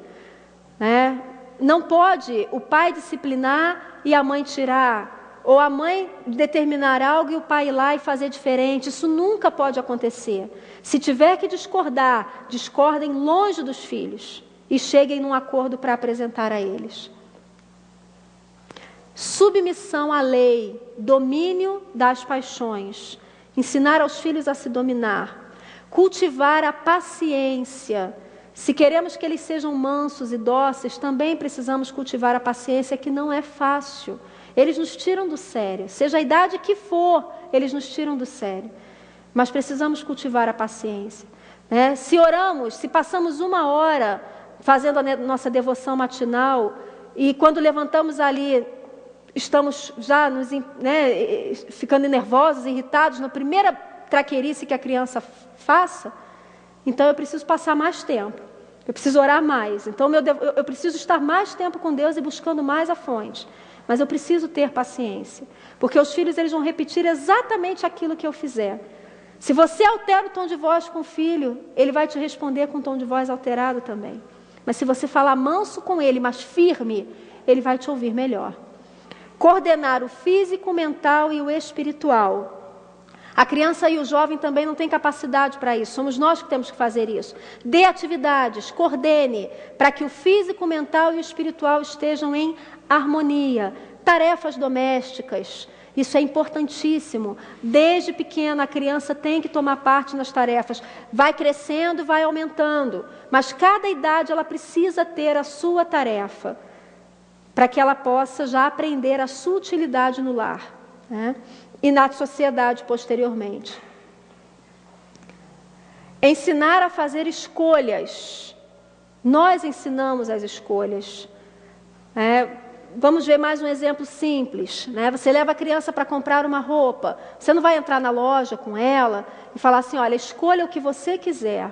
né? Não pode o pai disciplinar e a mãe tirar, ou a mãe determinar algo e o pai ir lá e fazer diferente. Isso nunca pode acontecer. Se tiver que discordar, discordem longe dos filhos e cheguem num acordo para apresentar a eles. Submissão à lei, domínio das paixões, ensinar aos filhos a se dominar, cultivar a paciência. Se queremos que eles sejam mansos e dóceis, também precisamos cultivar a paciência, que não é fácil. Eles nos tiram do sério, seja a idade que for, eles nos tiram do sério. Mas precisamos cultivar a paciência, né? Se oramos, se passamos 1 hora fazendo a nossa devoção matinal, e quando levantamos ali, estamos já ficando nervosos, irritados na primeira traqueirice que a criança faça, então eu preciso passar mais tempo, eu preciso orar mais, então eu preciso estar mais tempo com Deus e buscando mais a fonte, mas eu preciso ter paciência, porque os filhos eles vão repetir exatamente aquilo que eu fizer. Se você altera o tom de voz com o filho, ele vai te responder com um tom de voz alterado também. Mas se você falar manso com ele, mas firme, ele vai te ouvir melhor. Coordenar o físico, o mental e o espiritual. A criança e o jovem também não têm capacidade para isso, somos nós que temos que fazer isso. Dê atividades, coordene, para que o físico, o mental e o espiritual estejam em harmonia. Tarefas domésticas, isso é importantíssimo. Desde pequena a criança tem que tomar parte nas tarefas. Vai crescendo e vai aumentando, mas cada idade ela precisa ter a sua tarefa, para que ela possa já aprender a sua utilidade no lar, né? E na sociedade posteriormente. Ensinar a fazer escolhas. Nós ensinamos as escolhas. Vamos ver mais um exemplo simples, né? Você leva a criança para comprar uma roupa, você não vai entrar na loja com ela e falar assim, olha, escolha o que você quiser.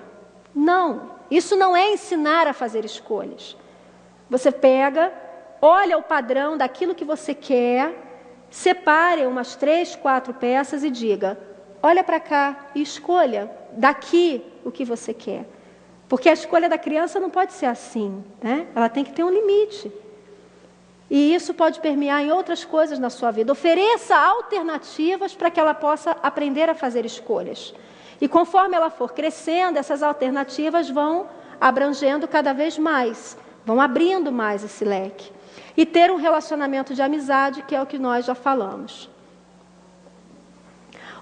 Não, isso não é ensinar a fazer escolhas. Você pega, olha o padrão daquilo que você quer, separe umas 3, 4 peças e diga, olha para cá e escolha daqui o que você quer. Porque a escolha da criança não pode ser assim, né? Ela tem que ter um limite. E isso pode permear em outras coisas na sua vida. Ofereça alternativas para que ela possa aprender a fazer escolhas. E conforme ela for crescendo, essas alternativas vão abrangendo cada vez mais, vão abrindo mais esse leque. E ter um relacionamento de amizade, que é o que nós já falamos.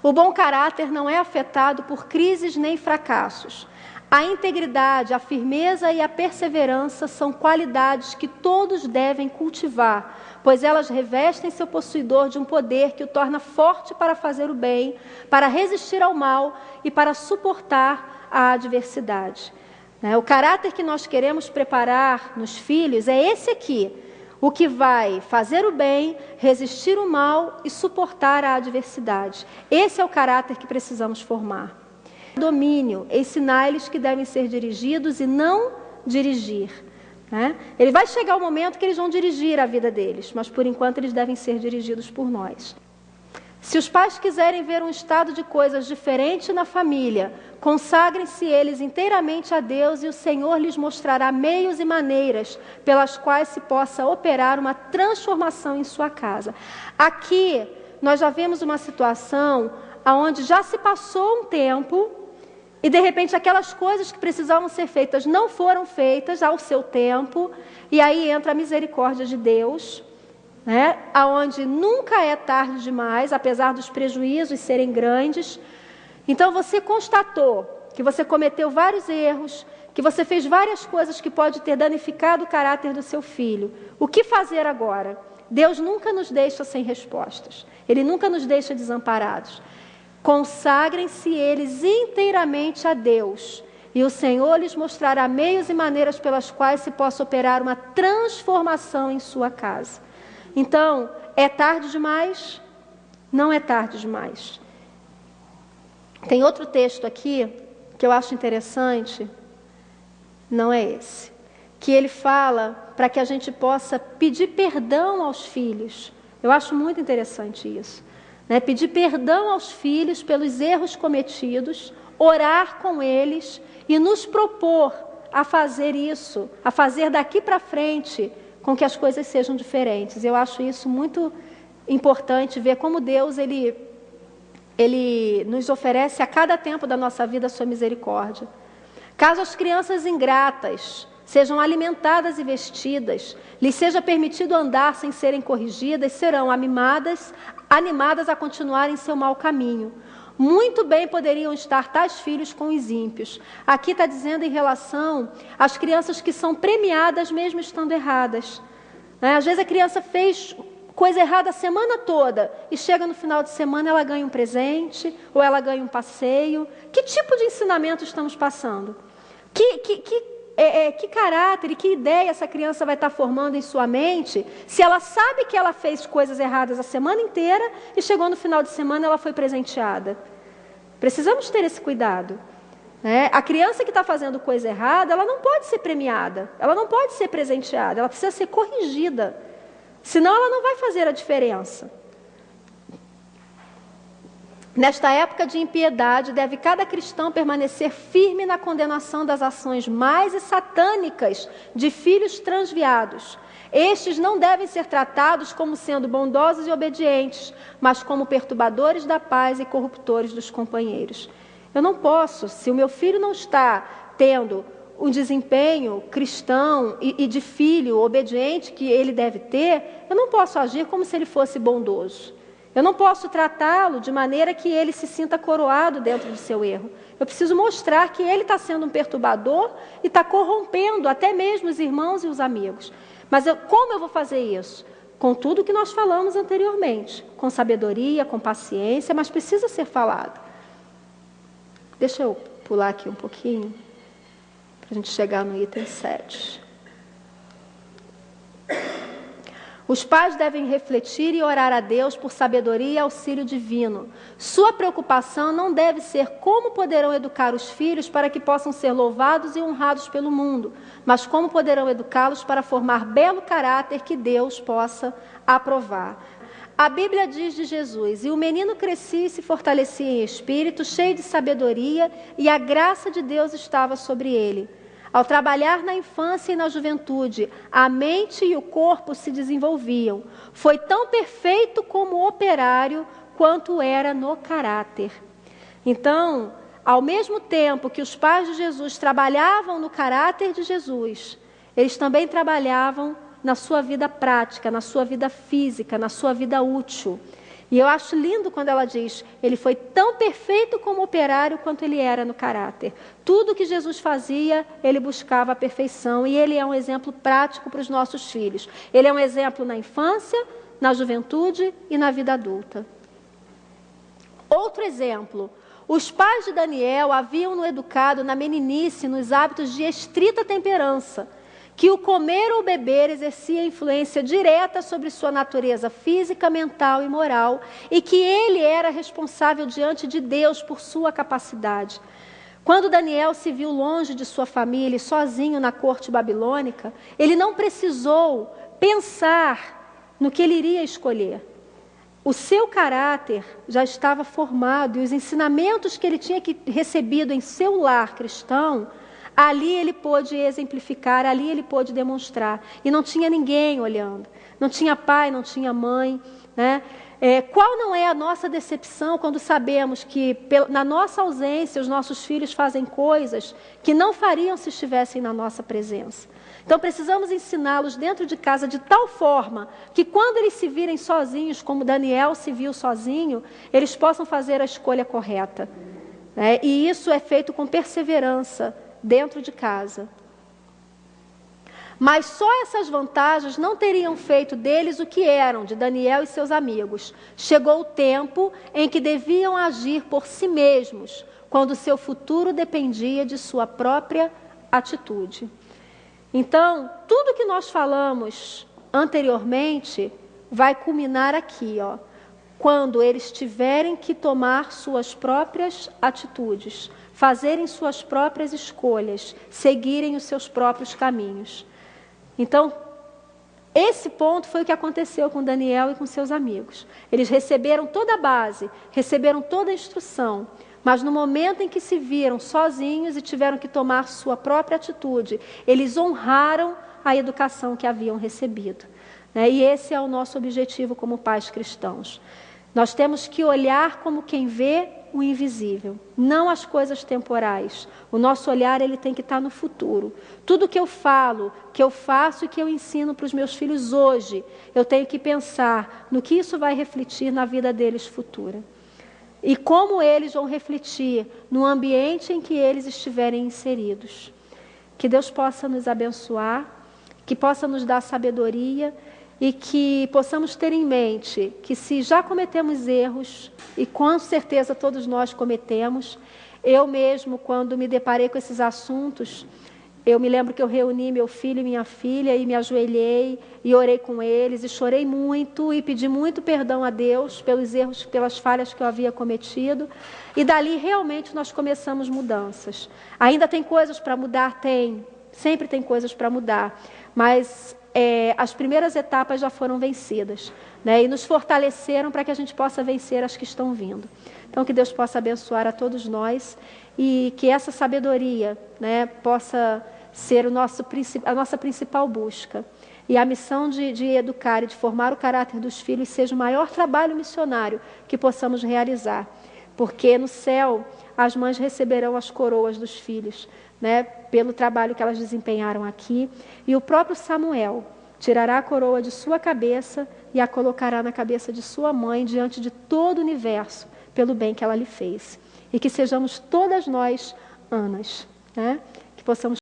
O bom caráter não é afetado por crises nem fracassos. A integridade, a firmeza e a perseverança são qualidades que todos devem cultivar, pois elas revestem seu possuidor de um poder que o torna forte para fazer o bem, para resistir ao mal e para suportar a adversidade. O caráter que nós queremos preparar nos filhos é esse aqui, o que vai fazer o bem, resistir o mal e suportar a adversidade. Esse é o caráter que precisamos formar. Domínio, ensinar-lhes que devem ser dirigidos e não dirigir, né? Ele vai chegar o momento que eles vão dirigir a vida deles, mas por enquanto eles devem ser dirigidos por nós. Se os pais quiserem ver um estado de coisas diferente na família, consagrem-se eles inteiramente a Deus e o Senhor lhes mostrará meios e maneiras pelas quais se possa operar uma transformação em sua casa. Aqui nós já vemos uma situação onde já se passou um tempo e de repente aquelas coisas que precisavam ser feitas não foram feitas ao seu tempo, e aí entra a misericórdia de Deus, né? Onde nunca é tarde demais, apesar dos prejuízos serem grandes. Então você constatou que você cometeu vários erros, que você fez várias coisas que pode ter danificado o caráter do seu filho. O que fazer agora? Deus nunca nos deixa sem respostas, Ele nunca nos deixa desamparados. Consagrem-se eles inteiramente a Deus, e o Senhor lhes mostrará meios e maneiras pelas quais se possa operar uma transformação em sua casa. Então, é tarde demais? Não é tarde demais. Tem outro texto aqui que eu acho interessante, não é esse, que ele fala para que a gente possa pedir perdão aos filhos. Eu acho muito interessante isso. Pedir perdão aos filhos pelos erros cometidos, orar com eles e nos propor a fazer isso, a fazer daqui para frente com que as coisas sejam diferentes. Eu acho isso muito importante, ver como Deus ele nos oferece a cada tempo da nossa vida a sua misericórdia. Caso as crianças ingratas sejam alimentadas e vestidas, lhes seja permitido andar sem serem corrigidas, serão animadas a continuarem seu mau caminho. Muito bem poderiam estar tais filhos com os ímpios. Aqui está dizendo em relação às crianças que são premiadas mesmo estando erradas. Às vezes a criança fez coisa errada a semana toda e chega no final de semana, ela ganha um presente ou ela ganha um passeio. Que tipo de ensinamento estamos passando? Que que caráter e que ideia essa criança vai estar formando em sua mente, se ela sabe que ela fez coisas erradas a semana inteira e chegou no final de semana ela foi presenteada. Precisamos ter esse cuidado. A criança que está fazendo coisa errada, ela não pode ser premiada, ela não pode ser presenteada, ela precisa ser corrigida, senão ela não vai fazer a diferença. Nesta época de impiedade, deve cada cristão permanecer firme na condenação das ações mais satânicas de filhos transviados. Estes não devem ser tratados como sendo bondosos e obedientes, mas como perturbadores da paz e corruptores dos companheiros. Eu não posso, se o meu filho não está tendo um desempenho cristão e de filho obediente que ele deve ter, eu não posso agir como se ele fosse bondoso. Eu não posso tratá-lo de maneira que ele se sinta coroado dentro do seu erro. Eu preciso mostrar que ele está sendo um perturbador e está corrompendo até mesmo os irmãos e os amigos. Mas como eu vou fazer isso? Com tudo que nós falamos anteriormente. Com sabedoria, com paciência, mas precisa ser falado. Deixa eu pular aqui um pouquinho, para a gente chegar no item 7. Os pais devem refletir e orar a Deus por sabedoria e auxílio divino. Sua preocupação não deve ser como poderão educar os filhos para que possam ser louvados e honrados pelo mundo, mas como poderão educá-los para formar belo caráter que Deus possa aprovar. A Bíblia diz de Jesus: e o menino crescia e se fortalecia em espírito, cheio de sabedoria, e a graça de Deus estava sobre ele. Ao trabalhar na infância e na juventude, a mente e o corpo se desenvolviam. Foi tão perfeito como operário quanto era no caráter. Então, ao mesmo tempo que os pais de Jesus trabalhavam no caráter de Jesus, eles também trabalhavam na sua vida prática, na sua vida física, na sua vida útil. E eu acho lindo quando ela diz, ele foi tão perfeito como operário quanto ele era no caráter. Tudo que Jesus fazia, ele buscava a perfeição, e ele é um exemplo prático para os nossos filhos. Ele é um exemplo na infância, na juventude e na vida adulta. Outro exemplo, os pais de Daniel haviam-no educado na meninice nos hábitos de estrita temperança, que o comer ou beber exercia influência direta sobre sua natureza física, mental e moral, e que ele era responsável diante de Deus por sua capacidade. Quando Daniel se viu longe de sua família e sozinho na corte babilônica, ele não precisou pensar no que ele iria escolher. O seu caráter já estava formado e os ensinamentos que ele tinha recebido em seu lar cristão, ali ele pôde exemplificar, ali ele pôde demonstrar. E não tinha ninguém olhando. Não tinha pai, não tinha mãe. Né? Qual não é a nossa decepção quando sabemos que, na nossa ausência, os nossos filhos fazem coisas que não fariam se estivessem na nossa presença? Então, precisamos ensiná-los dentro de casa de tal forma que, quando eles se virem sozinhos, como Daniel se viu sozinho, eles possam fazer a escolha correta. Né? E isso é feito com perseverança, dentro de casa. Mas só essas vantagens não teriam feito deles o que eram, de Daniel e seus amigos. Chegou o tempo em que deviam agir por si mesmos, quando seu futuro dependia de sua própria atitude. Então, tudo que nós falamos anteriormente vai culminar aqui, quando eles tiverem que tomar suas próprias atitudes, fazerem suas próprias escolhas, seguirem os seus próprios caminhos. Então, esse ponto foi o que aconteceu com Daniel e com seus amigos. Eles receberam toda a base, receberam toda a instrução, mas no momento em que se viram sozinhos e tiveram que tomar sua própria atitude, eles honraram a educação que haviam recebido. E esse é o nosso objetivo como pais cristãos. Nós temos que olhar como quem vê o invisível, não as coisas temporais. O nosso olhar ele tem que estar no futuro. Tudo que eu falo, que eu faço e que eu ensino para os meus filhos hoje, eu tenho que pensar no que isso vai refletir na vida deles futura. E como eles vão refletir no ambiente em que eles estiverem inseridos. Que Deus possa nos abençoar, que possa nos dar sabedoria, e que possamos ter em mente que se já cometemos erros, e com certeza todos nós cometemos, eu mesmo, quando me deparei com esses assuntos, Eu me lembro que eu reuni meu filho e minha filha e me ajoelhei e orei com eles e chorei muito e pedi muito perdão a Deus pelos erros, pelas falhas que eu havia cometido. E dali realmente nós começamos mudanças. Ainda tem coisas para mudar? Tem. Sempre tem coisas para mudar. Mas as primeiras etapas já foram vencidas, né? E nos fortaleceram para que a gente possa vencer as que estão vindo. Então que Deus possa abençoar a todos nós e que essa sabedoria, né, possa ser a nossa principal busca. E a missão de educar e de formar o caráter dos filhos seja o maior trabalho missionário que possamos realizar. Porque no céu as mães receberão as coroas dos filhos, né, pelo trabalho que elas desempenharam aqui. E o próprio Samuel tirará a coroa de sua cabeça e a colocará na cabeça de sua mãe diante de todo o universo, pelo bem que ela lhe fez. E que sejamos todas nós Anas, né, que possamos